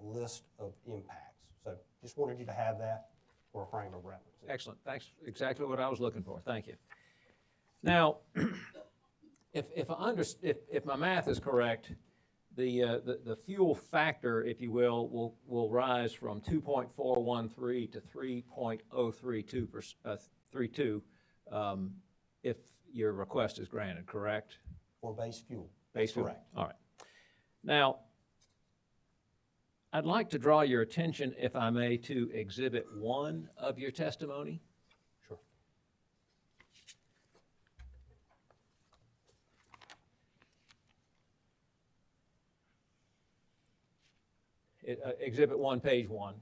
list of impacts. So just wanted you to have that for a frame of reference. Excellent. Thanks. Exactly what I was looking for. Thank you. Now, if my math is correct, the fuel factor, if you will rise from 2.413 to 3.032 if your request is granted, correct? For base fuel. Base fuel. Correct. All right. Now, I'd like to draw your attention, if I may, to Exhibit 1 of your testimony. Sure. Exhibit 1, page 1.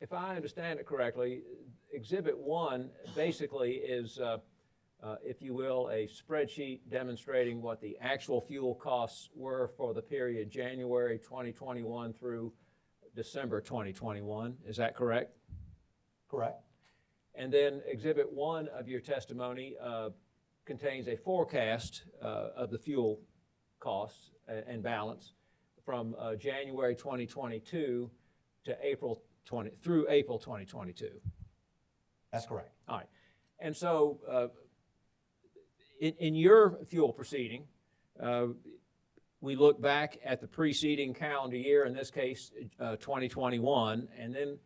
If I understand it correctly, Exhibit 1 basically is, if you will, a spreadsheet demonstrating what the actual fuel costs were for the period January 2021 through December 2021. Is that correct? Correct. And then Exhibit 1 of your testimony contains a forecast of the fuel costs and balance from January 2022 to through April 2022. That's correct. All right. And so in your fuel proceeding, we look back at the preceding calendar year, in this case 2021, and then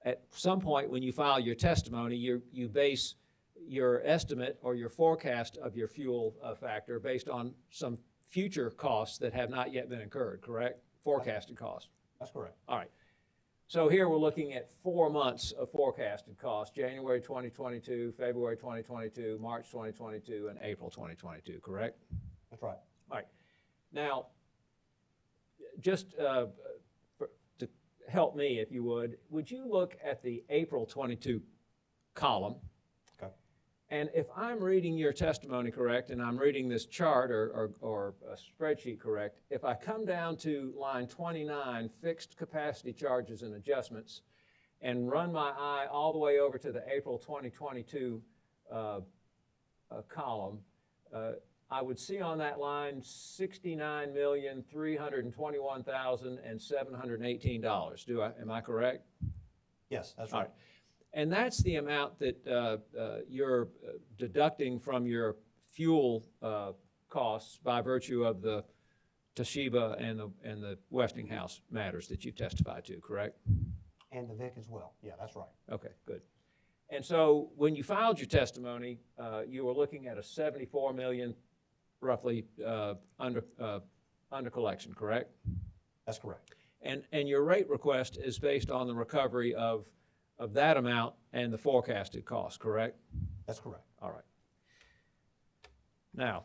at some point when you file your testimony, you base your estimate or your forecast of your fuel factor based on some future costs that have not yet been incurred, correct? Forecasted costs. That's correct. All right. So here we're looking at 4 months of forecasted costs: January 2022, February 2022, March 2022, and April 2022, correct? That's right. All right. Now, just to help me, if you would you look at the April 22 column? Okay. And if I'm reading your testimony correct, and I'm reading this chart or a spreadsheet correct, if I come down to line 29, fixed capacity charges and adjustments, and run my eye all the way over to the April 2022 column, I would see on that line $69,321,718. Am I correct? Yes, that's All right. right. And that's the amount that you're deducting from your fuel costs by virtue of the Toshiba and the Westinghouse matters that you testified to, correct? And the VIC as well. Yeah, that's right. Okay, good. And so when you filed your testimony, you were looking at a $74 million roughly under collection, correct? That's correct. And your rate request is based on the recovery of that amount and the forecasted cost, correct? That's correct. All right. Now,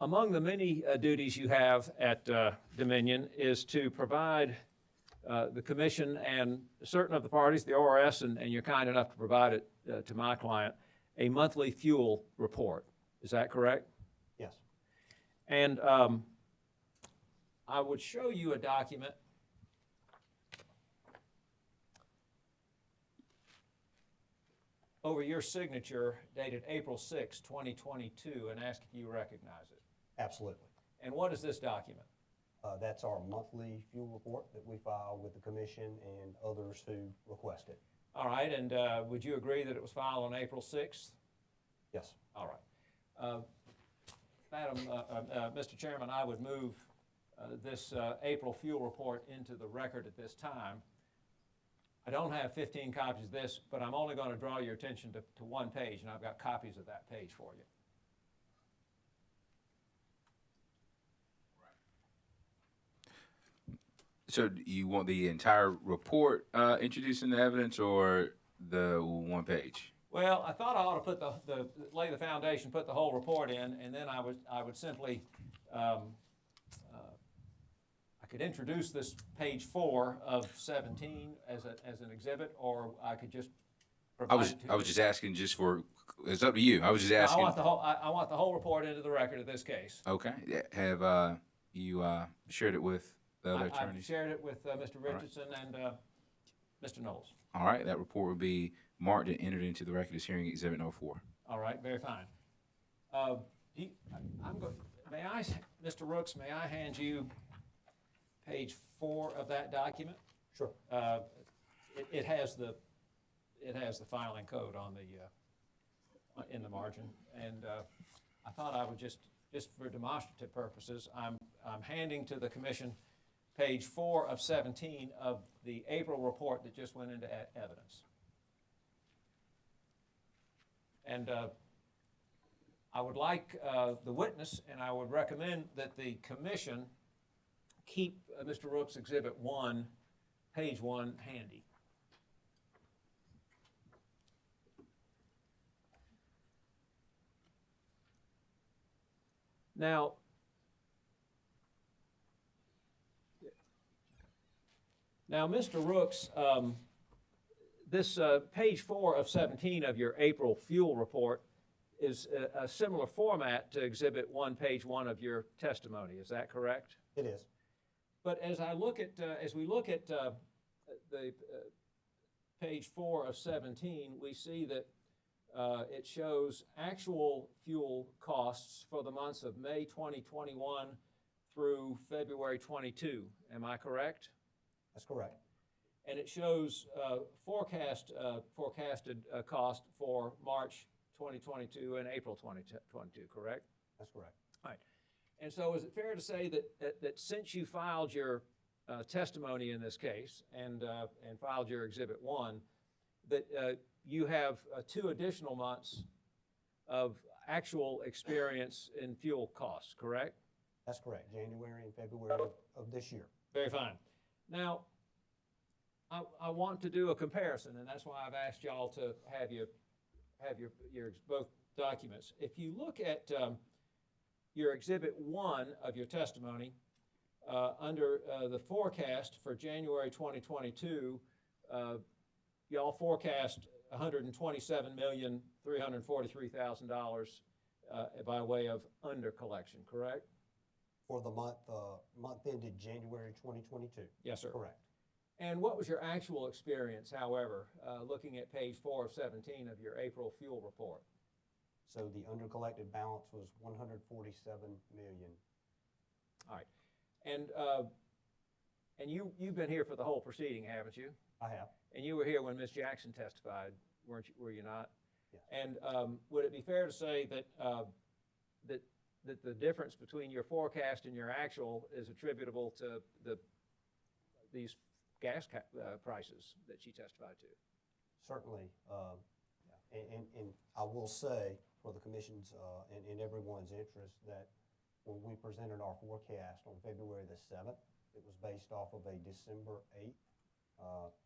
among the many duties you have at Dominion is to provide the commission and certain of the parties, the ORS, and you're kind enough to provide it to my client, a monthly fuel report. Is that correct? Yes. And I would show you a document over your signature dated April 6, 2022, and ask if you recognize it. Absolutely. And what is this document? That's our monthly fuel report that we file with the commission and others who request it. All right, and would you agree that it was filed on April 6th? Yes. All right. Mr. Chairman, I would move this April fuel report into the record at this time. I don't have 15 copies of this, but I'm only going to draw your attention to one page, and I've got copies of that page for you. So do you want the entire report introduced into evidence or the one page? Well, I thought I ought to put lay the foundation, put the whole report in, and then I would simply I could introduce this page 4 of 17 as an exhibit, or I could just provide it to you. I was just asking just for, it's up to you. I was just asking. I want the whole report into the record of this case. Okay. Have you shared it with the other I've attorneys? shared it with Mr. Richardson and Mr. Knowles. All right. That report will be marked and entered into the record as hearing exhibit No. 4. All right, very fine. Mr. Rooks, may I hand you page 4 of that document? Sure. It has the filing code on in the margin, and I thought I would just for demonstrative purposes, I'm handing to the commission page 4 of 17 of the April report that just went into evidence. And I would like the witness, and I would recommend that the commission keep Mr. Rook's Exhibit 1, page 1, handy. Now, Mr. Rooks, this page 4 of 17 of your April fuel report is a similar format to Exhibit 1, page 1 of your testimony. Is that correct? It is. But as we look at the page 4 of 17, we see that it shows actual fuel costs for the months of May 2021 through February 22. Am I correct? That's correct. And it shows forecasted cost for March 2022 and April 2022, correct? That's correct. All right. And so is it fair to say that since you filed your testimony in this case and filed your Exhibit 1, that you have 2 additional months of actual experience in fuel costs, correct? That's correct. January and February of this year. Very fine. Now, I want to do a comparison, and that's why I've asked y'all to have your both documents. If you look at your Exhibit 1 of your testimony, under the forecast for January 2022, y'all forecast $127,343,000 by way of under collection, correct? For the month ended January 2022. Yes, sir. Correct. And what was your actual experience, however, looking at page 4 of 17 of your April fuel report? So the undercollected balance was $147 million. All right. And you've been here for the whole proceeding, haven't you? I have. And you were here when Ms. Jackson testified, were you not? Yes. And would it be fair to say that that the difference between your forecast and your actual is attributable to these gas prices that she testified to? Certainly. And I will say, for the commission's and everyone's interest, that when we presented our forecast on February the 7th, it was based off of a December 8th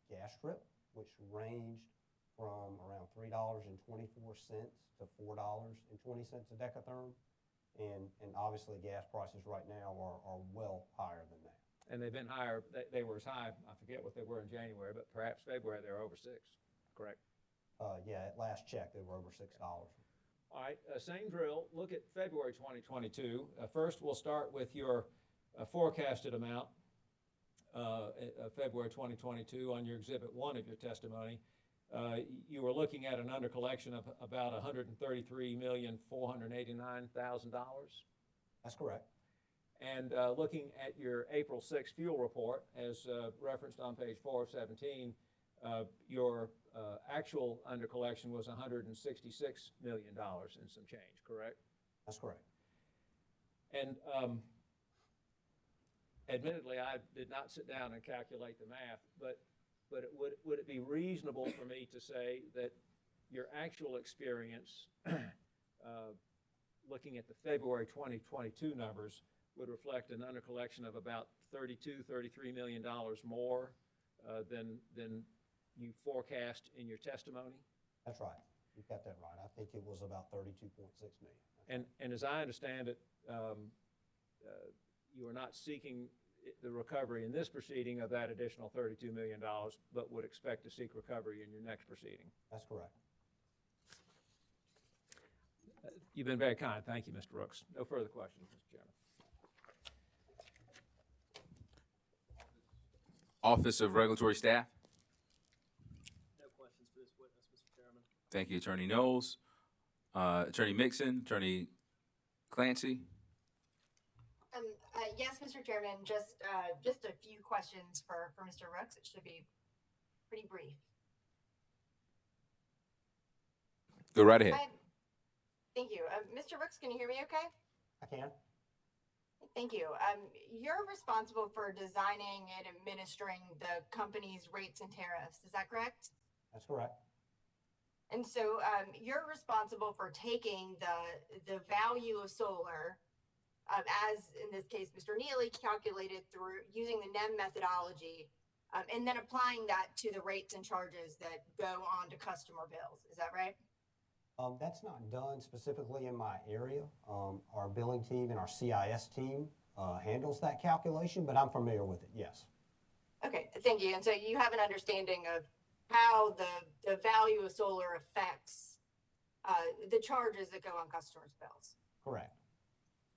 gas strip, which ranged from around $3.24 to $4.20 a decatherm. And obviously gas prices right now are well higher than that. And they've been higher, they were as high, I forget what they were in January, but perhaps February they were over 6, correct? Yeah, at last check, they were over $6. All right, same drill. Look at February 2022. First, we'll start with your forecasted amount, February 2022, on your Exhibit 1 of your testimony. You were looking at an under collection of about $133,489,000. That's correct. And looking at your April 6th fuel report, as referenced on page 4 of 17, your actual under collection was $166 million and some change, correct? That's correct. And admittedly, I did not sit down and calculate the math, but would it be reasonable for me to say that your actual experience, looking at the February 2022 numbers, would reflect an under collection of about $33 million more than you forecast in your testimony? That's right. You've got that right. I think it was about 32.6 million. And as I understand it, you are not seeking the recovery in this proceeding of that additional $32 million, but would expect to seek recovery in your next proceeding. That's correct. You've been very kind. Thank you, Mr. Rooks. No further questions, Mr. Chairman. Office of Regulatory Staff. No questions for this witness, Mr. Chairman. Thank you, Attorney Knowles. Attorney Mixon, Attorney Clancy. Yes, Mr. Chairman, just a few questions for Mr. Rooks. It should be pretty brief. Go right ahead. Thank you. Mr. Rooks, can you hear me okay? I can. Thank you. You're responsible for designing and administering the company's rates and tariffs. Is that correct? That's correct. And so you're responsible for taking the value of solar, as in this case, Mr. Neely calculated through using the NEM methodology, and then applying that to the rates and charges that go on to customer bills. Is that right? That's not done specifically in my area. Our billing team and our CIS team handles that calculation, but I'm familiar with it, yes. Okay, thank you. And so you have an understanding of how the value of solar affects the charges that go on customers' bills. Correct.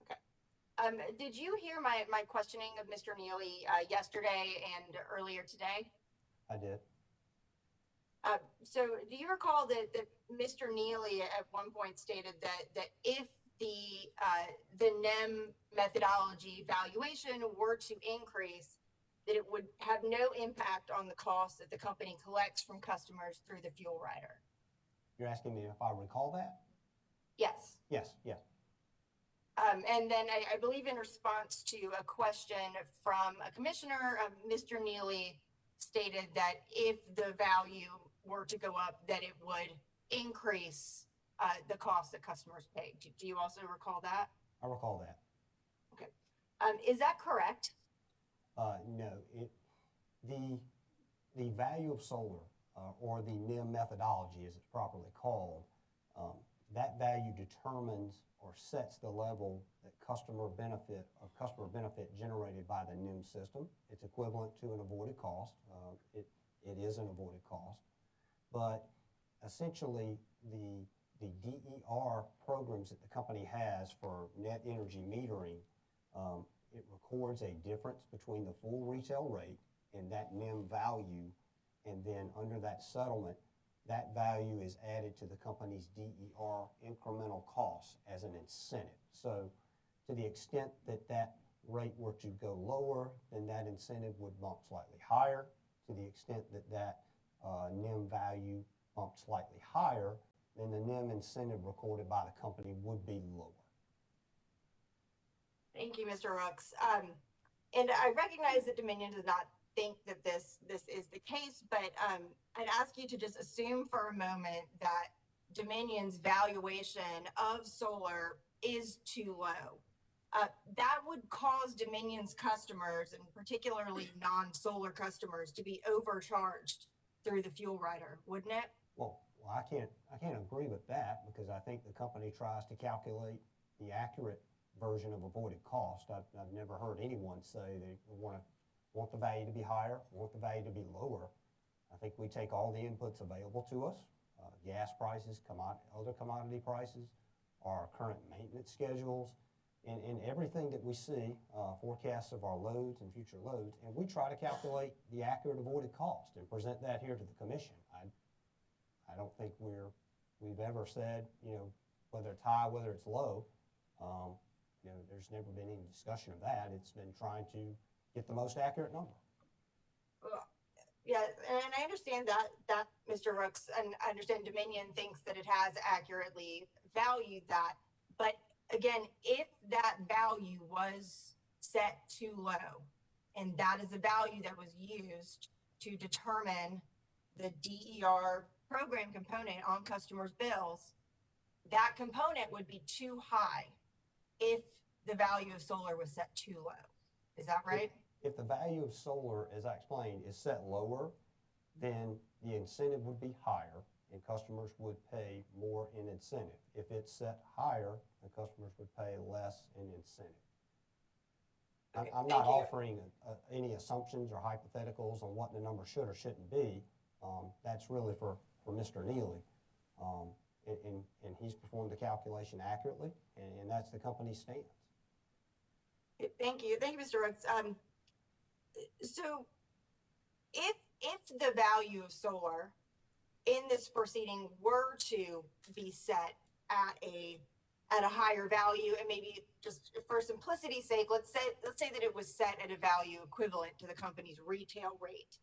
Okay. Did you hear my questioning of Mr. Neely yesterday and earlier today? I did. So do you recall that Mr. Neely at one point stated that if the NEM methodology valuation were to increase, that it would have no impact on the cost that the company collects from customers through the fuel rider? You're asking me if I recall that? Yes. Yes, yes. And then I believe in response to a question from a commissioner, Mr. Neely stated that if the value were to go up, that it would increase the cost that customers pay. Do you also recall that? I recall that. Okay. Is that correct? No. The value of solar, or the NEM methodology as it's properly called, that value determines or sets the level that customer benefit generated by the NEM system. It's equivalent to an avoided cost. It is an avoided cost. But essentially, the DER programs that the company has for net energy metering, it records a difference between the full retail rate and that NEM value, and then under that settlement, that value is added to the company's DER incremental costs as an incentive. So to the extent that that rate were to go lower, then that incentive would bump slightly higher. To the extent that that NEM value bumped slightly higher, then the NEM incentive recorded by the company would be lower. Thank you, Mr. Rooks. And I recognize that Dominion does not think that this is the case, but I'd ask you to just assume for a moment that Dominion's valuation of solar is too low. That would cause Dominion's customers, and particularly non-solar customers, to be overcharged through the fuel rider, wouldn't it? Well, I can't agree with that, because I think the company tries to calculate the accurate version of avoided cost. I've never heard anyone say they want the value to be higher, want the value to be lower. I think we take all the inputs available to us, gas prices, other commodity prices, our current maintenance schedules, and everything that we see, forecasts of our loads and future loads, and we try to calculate the accurate avoided cost and present that here to the commission. I don't think we've ever said, whether it's high, whether it's low. There's never been any discussion of that. It's been trying to get the most accurate number. Yeah, and I understand that, Mr. Rooks, and I understand Dominion thinks that it has accurately valued that. But again, if that value was set too low, and that is the value that was used to determine the DER program component on customers' bills, that component would be too high if the value of solar was set too low. Is that right? If the value of solar, as I explained, is set lower, then the incentive would be higher and customers would pay more in incentive. If it's set higher, the customers would pay less in incentive. Okay, I'm not offering any assumptions or hypotheticals on what the number should or shouldn't be. That's really for Mr. Neely. And he's performed the calculation accurately, and that's the company's stance. Thank you, Mr. Rooks. So, if the value of solar in this proceeding were to be set at a higher value, and maybe just for simplicity's sake, let's say that it was set at a value equivalent to the company's retail rate,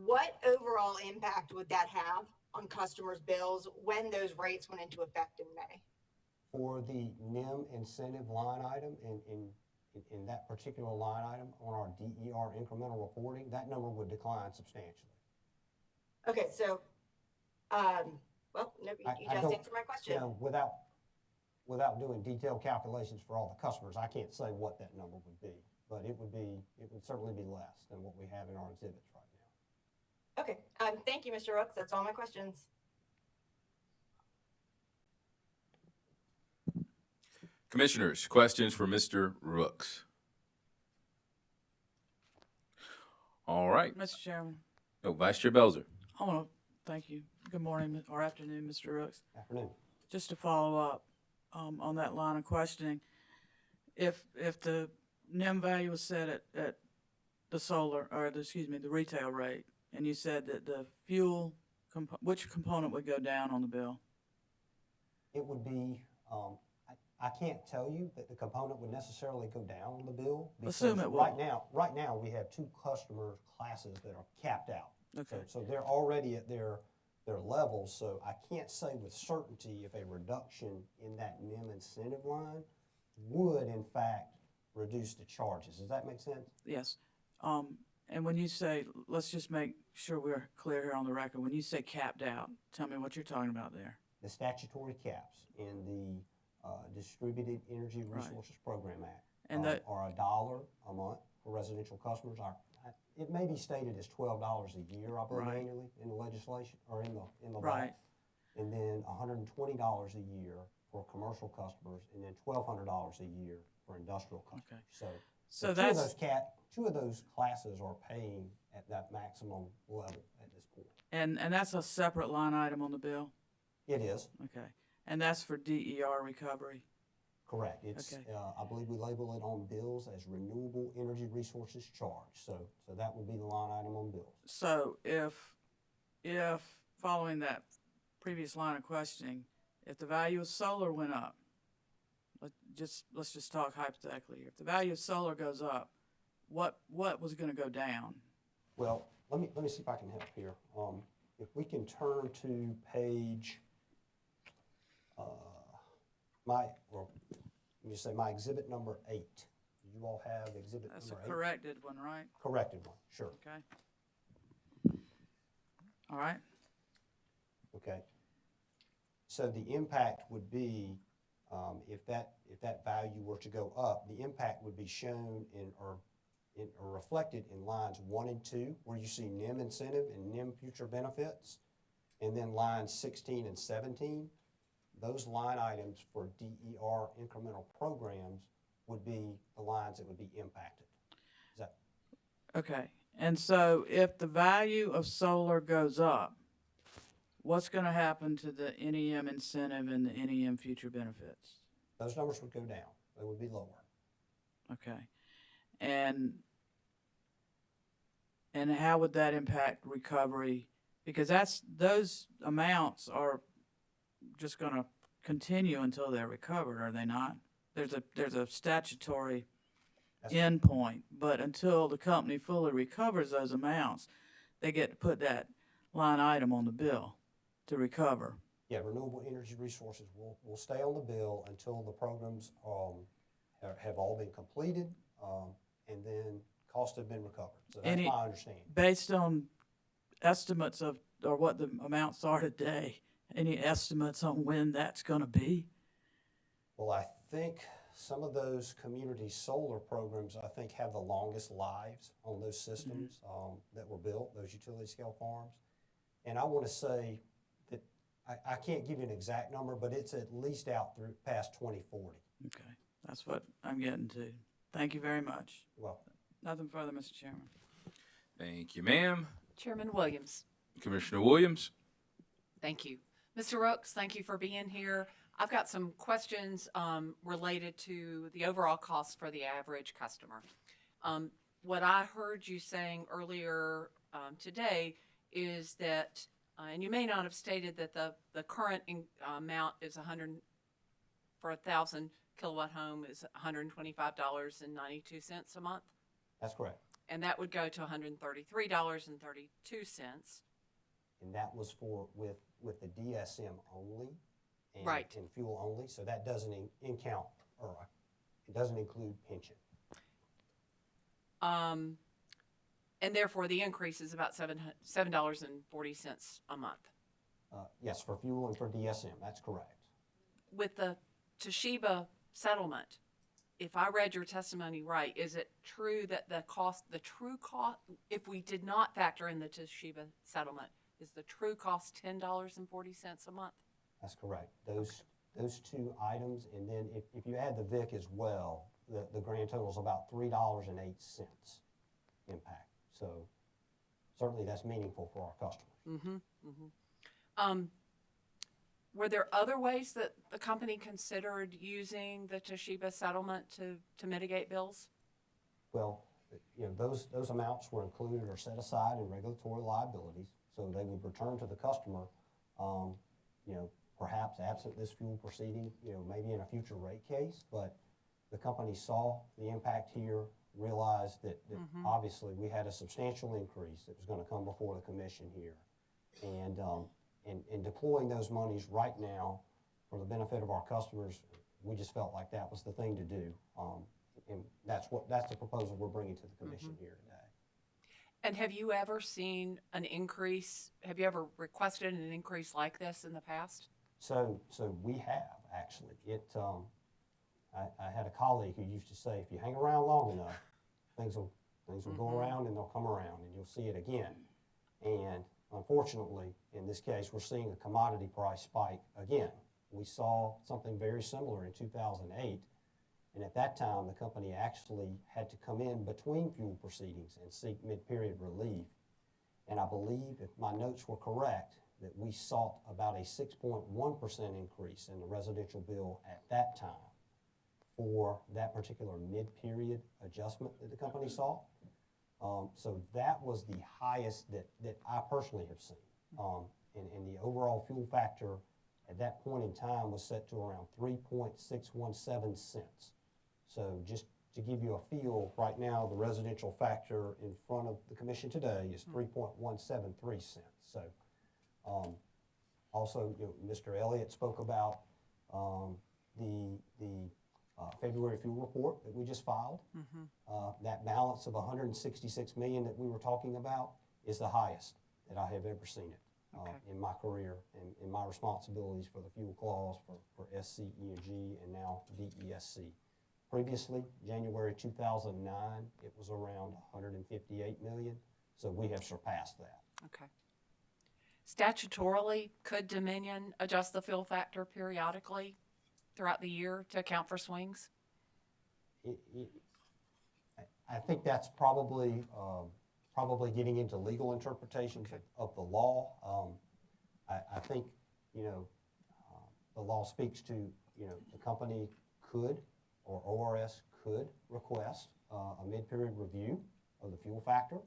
what overall impact would that have on customers' bills when those rates went into effect in May? For the NIM incentive line item in that particular line item on our DER incremental reporting, that number would decline substantially. Okay, so, well, no, you just answered my question. You know, without doing detailed calculations for all the customers, I can't say what that number would be, but it would certainly be less than what we have in our exhibits right now. Okay, thank you, Mr. Rooks. That's all my questions. Commissioners, questions for Mr. Rooks? All right. Mr. Chairman, Oh, Vice Chair Belzer. I want to thank you. Good morning or afternoon, Mr. Rooks. Afternoon. Just to follow up on that line of questioning, if the NIM value was set at the solar, or the retail rate, and you said that the fuel, which component would go down on the bill? It would be, I can't tell you that the component would necessarily go down on the bill. Assume it will. Right now, we have two customer classes that are capped out. Okay. So they're already at their levels, so I can't say with certainty if a reduction in that NIM incentive line would in fact reduce the charges. Does that make sense? Yes. And when you say, let's just make sure we're clear here on the record, when you say capped out, tell me what you're talking about there. The statutory caps in the Distributed Energy Resources Program Act And are $1 a month for residential customers. It may be stated as $12 a year, I believe, annually in the legislation or in the law. And then $120 a year for commercial customers, and then $1,200 a year for industrial customers. Okay. So two of those classes are paying at that maximum level at this point. And that's a separate line item on the bill? It is. Okay. And that's for DER recovery? Correct. It's, okay. I believe we label it on bills as renewable energy resources charge. So that would be the line item on bills. So if following previous line of questioning, if the value of solar went up, let's just talk hypothetically. If the value of solar goes up, what was going to go down? Well, let me see if I can help here. If we can turn to page my exhibit number 8. You all have exhibit That's number 8? That's a corrected one, right? Corrected one, sure. Okay. All right. Okay. So the impact would be, if that value were to go up, the impact would be shown or reflected in lines 1 and 2, where you see NIM incentive and NIM future benefits, and then lines 16 and 17. Those line items for DER incremental programs would be the lines that would be impacted. Is that okay? And so if the value of solar goes up, what's going to happen to the NEM incentive and the NEM future benefits? Those numbers would go down. They would be lower. Okay. And how would that impact recovery? Because those amounts are just going to continue until they're recovered, are they not? There's a statutory endpoint, but until the company fully recovers those amounts, they get to put that line item on the bill to recover. Yeah, renewable energy resources will stay on the bill until the programs have all been completed, and then costs have been recovered. So that's my understanding. Based on estimates of, or what the amounts are today, any estimates on when that's going to be? Well, I think some of those community solar programs, I think, have the longest lives on those systems that were built, those utility scale farms. And I want to say that I can't give you an exact number, but it's at least out through past 2040. Okay, that's what I'm getting to. Thank you very much. You're welcome. Nothing further, Mr. Chairman. Thank you, ma'am. Chairman Williams. Commissioner Williams. Thank you. Mr. Rooks, thank you for being here. I've got some questions related to the overall cost for the average customer. What I heard you saying earlier today is that, and you may not have stated that the current amount is for 1,000 kilowatt home is $125.92 a month. That's correct. And that would go to $133.32. And that was for with the DSM only, and, right, and fuel only. So that doesn't it doesn't include pension. And therefore the increase is about $7.40 a month. Yes, for fuel and for DSM, that's correct. With the Toshiba settlement, if I read your testimony right, is it true that the true cost, if we did not factor in the Toshiba settlement, is the true cost $10.40 a month? That's correct. Those two items, and then if you add the VIC as well, the grand total is about $3.08 impact. So certainly that's meaningful for our customers. Were there other ways that the company considered using the Toshiba settlement to mitigate bills? Well, those amounts were included or set aside in regulatory liabilities, so they would return to the customer, perhaps absent this fuel proceeding, maybe in a future rate case. But the company saw the impact here, realized that obviously we had a substantial increase that was going to come before the commission here, and deploying those monies right now for the benefit of our customers, we just felt like that was the thing to do. And that's the proposal we're bringing to the commission here today. And have you ever seen an increase? Have you ever requested an increase like this in the past? So we have actually. I had a colleague who used to say, if you hang around long enough, things will go around and they'll come around, and you'll see it again. And unfortunately, in this case, we're seeing a commodity price spike again. We saw something very similar in 2008, and at that time, the company actually had to come in between fuel proceedings and seek mid-period relief. And I believe, if my notes were correct, that we sought about a 6.1% increase in the residential bill at that time for that particular mid-period adjustment that the company sought. So that was the highest that I personally have seen. And the overall fuel factor at that point in time was set to around 3.617 cents. So just to give you a feel, right now the residential factor in front of the commission today is 3.173 cents. So also, Mr. Elliott spoke about the February fuel report that we just filed. That balance of $166 million that we were talking about is the highest that I have ever seen it in my career and in my responsibilities for the fuel clause for SC, E&G, and now DESC. Previously, January 2009, it was around $158 million, so we have surpassed that. Okay. Statutorily, could Dominion adjust the fuel factor periodically throughout the year to account for swings? I think that's probably getting into legal interpretations of the law. I think the law speaks to the company could, or ORS could, request a mid-period review of the fuel factor.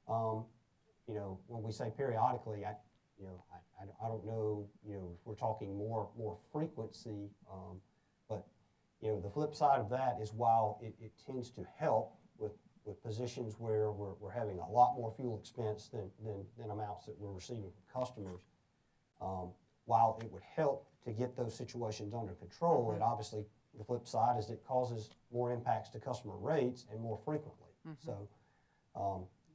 When we say periodically, I don't know, if we're talking more frequency, but the flip side of that is while it tends to help with with positions where we're having a lot more fuel expense than amounts that we're receiving from customers. While it would help to get those situations under control, it obviously, the flip side is it causes more impacts to customer rates and more frequently. So,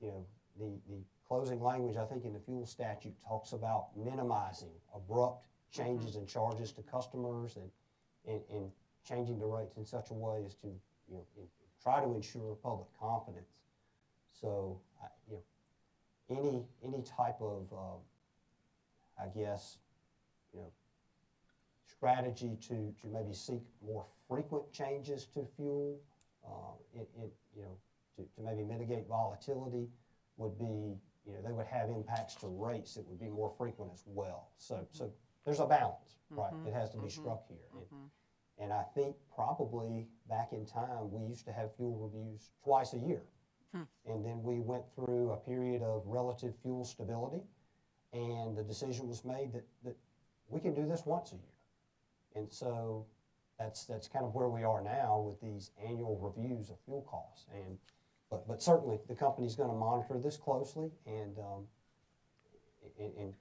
you know, the closing language, I think, in the fuel statute talks about minimizing abrupt changes in charges to customers and changing the rates in such a way as to, you know, try to ensure public confidence. So, you know, any type of, I guess, you know, strategy to maybe seek more frequent changes to fuel, you know, to maybe mitigate volatility would be, you know, they would have impacts to rates that would be more frequent as well. So there's a balance, right? It has to be struck here. And I think probably back in time, we used to have fuel reviews twice a year. And then we went through a period of relative fuel stability, and the decision was made that we can do this once a year. And so that's kind of where we are now with these annual reviews of fuel costs. And but certainly the company's going to monitor this closely and you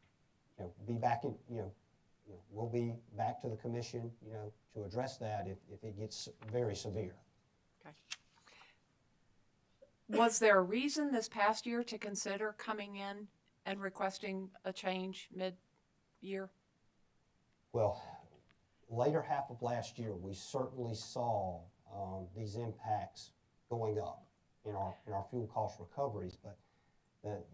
know, be back in, you know, we'll be back to the commission, you know, to address that if it gets very severe. Okay. Was there a reason this past year to consider coming in and requesting a change mid-year? Well, later half of last year, we certainly saw these impacts going up in our fuel cost recoveries, but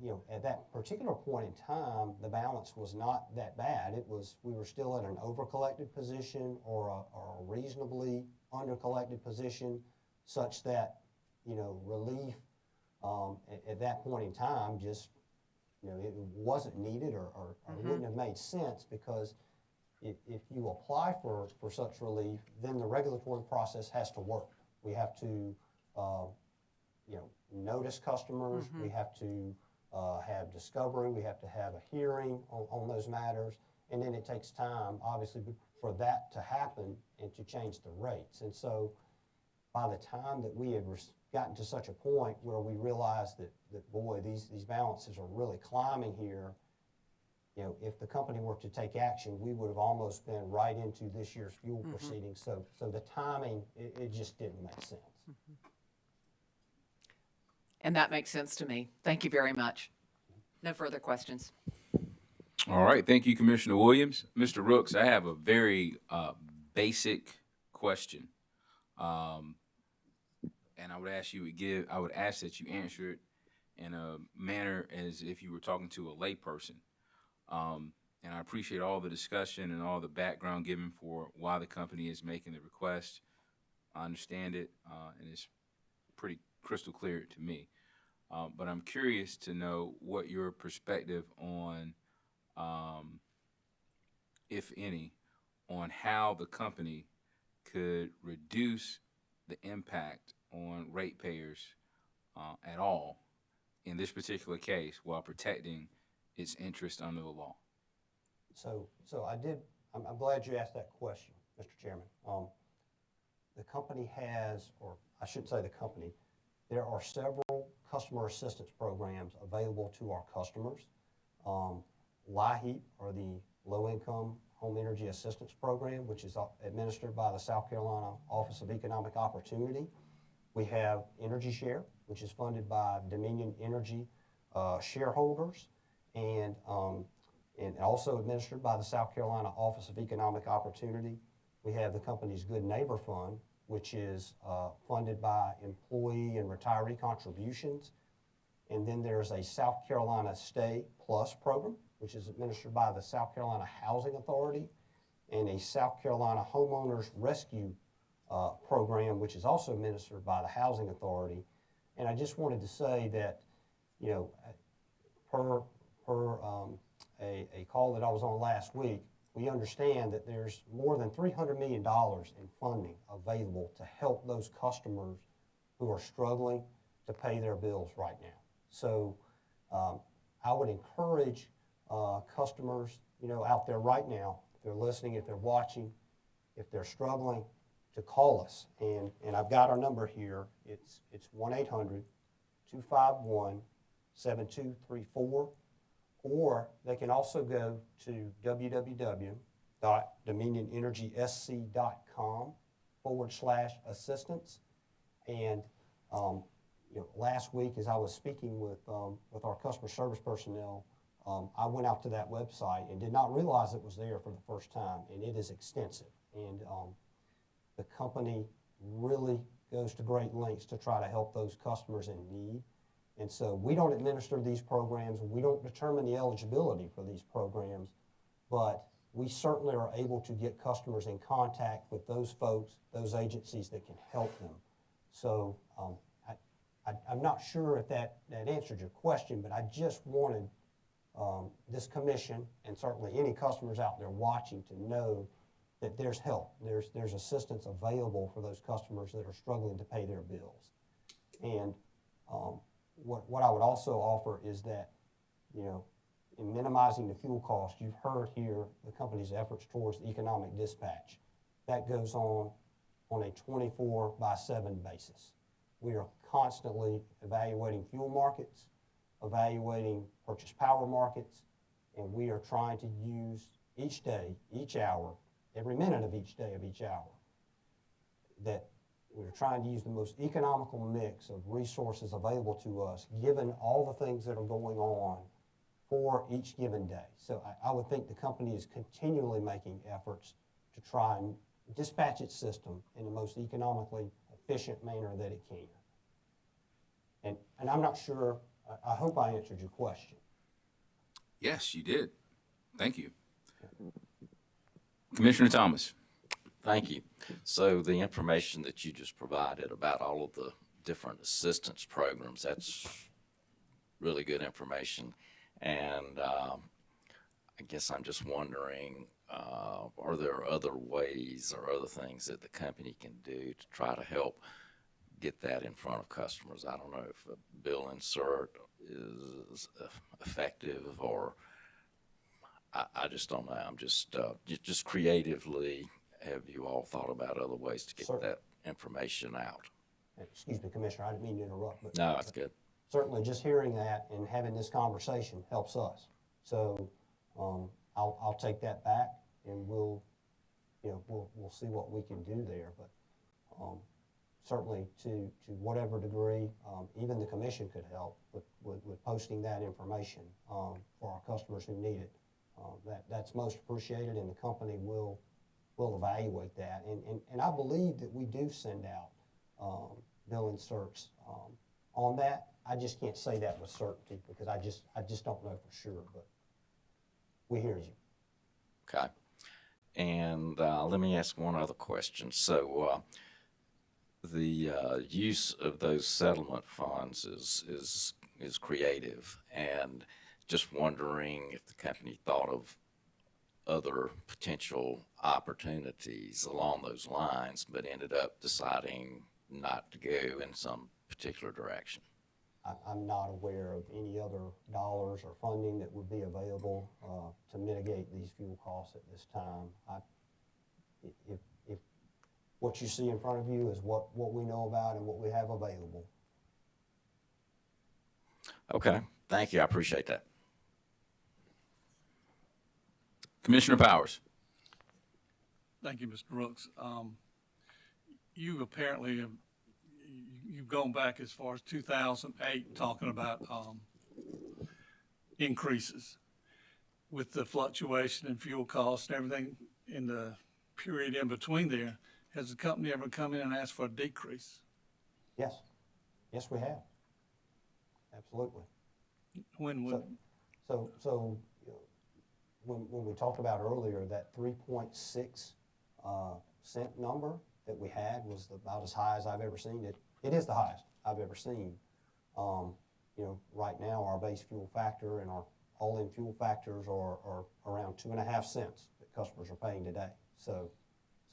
you know, at that particular point in time, the balance was not that bad. It was, we were still at an over-collected position or a reasonably under-collected position, such that, you know, relief at that point in time just, you know, it wasn't needed or wouldn't have made sense, because if you apply for such relief, then the regulatory process has to work. We have to, you know, notice customers. We have to have discovery. We have to have a hearing on those matters. And then it takes time, obviously, for that to happen and to change the rates. And so by the time that we had gotten to such a point where we realized that boy, these balances are really climbing here, you know, if the company were to take action, we would have almost been right into this year's fuel proceedings. So the timing, it just didn't make sense. And that makes sense to me. Thank you very much. No further questions. All right. Thank you, Commissioner Williams. Mr. Rooks, I have a very basic question. And I would ask that you answer it in a manner as if you were talking to a layperson. And I appreciate all the discussion and all the background given for why the company is making the request. I understand it, and it's pretty crystal clear to me. But I'm curious to know what your perspective on, if any, on how the company could reduce the impact on ratepayers at all in this particular case while protecting its interest under the law. So I'm glad you asked that question, Mr. Chairman. The company has, or I shouldn't say the company, there are several customer assistance programs available to our customers. LIHEAP, or the Low Income Home Energy Assistance Program, which is administered by the South Carolina Office of Economic Opportunity. We have Energy Share, which is funded by Dominion Energy shareholders, and also administered by the South Carolina Office of Economic Opportunity. We have the company's Good Neighbor Fund, which is funded by employee and retiree contributions. And then there's a South Carolina Stay Plus program, which is administered by the South Carolina Housing Authority, and a South Carolina Homeowners Rescue program, which is also administered by the Housing Authority. And I just wanted to say that, you know, per a call that I was on last week, we understand that there's more than $300 million in funding available to help those customers who are struggling to pay their bills right now. So I would encourage customers, you know, out there right now, if they're listening, if they're watching, if they're struggling, to call us. And I've got our number here. It's 251-7234, or they can also go to www.dominionenergysc.com/assistance. And last week, as I was speaking with our customer service personnel, I went out to that website and did not realize it was there for the first time, and it is extensive. And the company really goes to great lengths to try to help those customers in need. And so we don't administer these programs, we don't determine the eligibility for these programs, but we certainly are able to get customers in contact with those folks, those agencies that can help them. So I'm not sure if that answered your question, but I just wanted this commission and certainly any customers out there watching to know that there's help. There's assistance available for those customers that are struggling to pay their bills. And what I would also offer is that, in minimizing the fuel cost, you've heard here the company's efforts towards economic dispatch. That goes on a 24/7 basis. We are constantly evaluating fuel markets, evaluating purchase power markets, and we are trying to use each day, each hour, every minute of each day of each hour, that we're trying to use the most economical mix of resources available to us, given all the things that are going on for each given day. So I would think the company is continually making efforts to try and dispatch its system in the most economically efficient manner that it can. And I'm not sure, I hope I answered your question. Yes, you did. Thank you. Commissioner Thomas. Thank you. So the information that you just provided about all of the different assistance programs, that's really good information. And I guess I'm just wondering, are there other ways or other things that the company can do to try to help get that in front of customers? I don't know if a bill insert is effective, or I just don't know. I'm just creatively, have you all thought about other ways to get that information out? Excuse me, Commissioner, I didn't mean to interrupt. But no, that's good. Certainly just hearing that and having this conversation helps us. So I'll take that back, and we'll see what we can do there. But certainly to whatever degree, even the commission could help with posting that information for our customers who need it. That's most appreciated, and the company will evaluate that. And I believe that we do send out bill inserts on that. I just can't say that with certainty because I just don't know for sure, but we hear you. Okay. And let me ask one other question. So the use of those settlement funds is creative, and just wondering if the company thought of other potential opportunities along those lines, but ended up deciding not to go in some particular direction. I'm not aware of any other dollars or funding that would be available to mitigate these fuel costs at this time. If what you see in front of you is what we know about and what we have available. Okay, thank you. I appreciate that. Commissioner Powers. Thank you, Mr. Brooks. You apparently have you've gone back as far as 2008 talking about increases with the fluctuation in fuel costs and everything in the period in between there. Has the company ever come in and asked for a decrease? Yes. Yes, we have. Absolutely. When would? So when we talked about earlier, that 3.6 cent number that we had was about as high as I've ever seen it. It is the highest I've ever seen. Right now our base fuel factor and our all-in fuel factors are around 2.5 cents that customers are paying today. So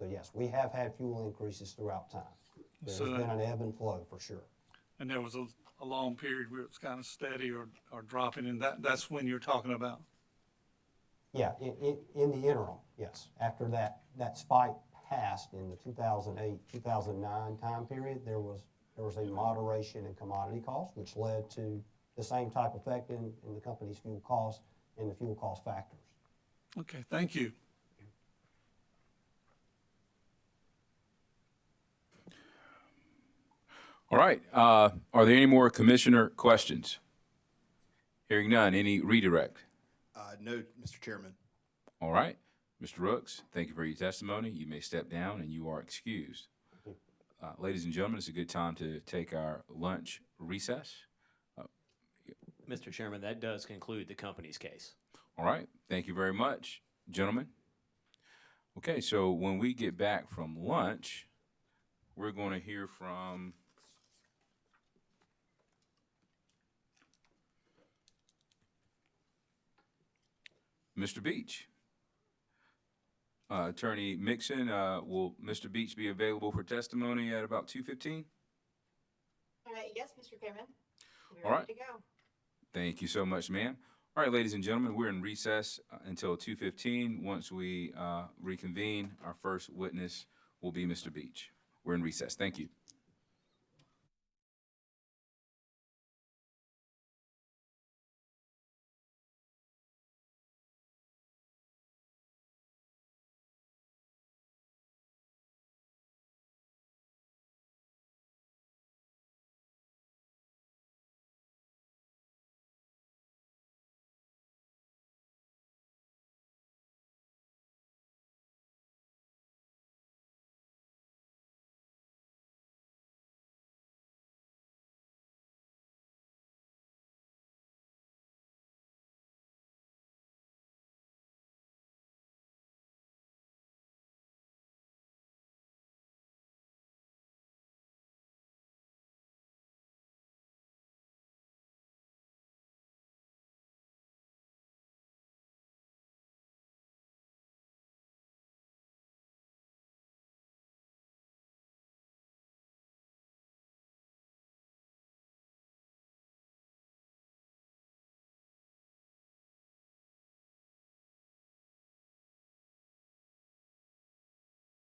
yes, we have had fuel increases throughout time. There's been an ebb and flow for sure. And there was a long period where it was kind of steady or dropping, and that's when you're talking about? Yeah, in the interim, yes. After that spike passed in the 2008, 2009 time period, there was there was a moderation in commodity costs, which led to the same type effect in the company's fuel costs and the fuel cost factors. Okay, thank you. All right. Are there any more commissioner questions? Hearing none, any redirect? No, Mr. Chairman. All right. Mr. Rooks, thank you for your testimony. You may step down and you are excused. Ladies and gentlemen, it's a good time to take our lunch recess. Mr. Chairman, that does conclude the company's case. All right. Thank you very much, gentlemen. Okay, so when we get back from lunch, we're going to hear from Mr. Beach. Attorney Mixon, will Mr. Beach be available for testimony at about 2:15? Yes, Mr. Chairman. We're All right. ready to go. Thank you so much, ma'am. All right, ladies and gentlemen, we're in recess until 2:15. Once we reconvene, our first witness will be Mr. Beach. We're in recess. Thank you.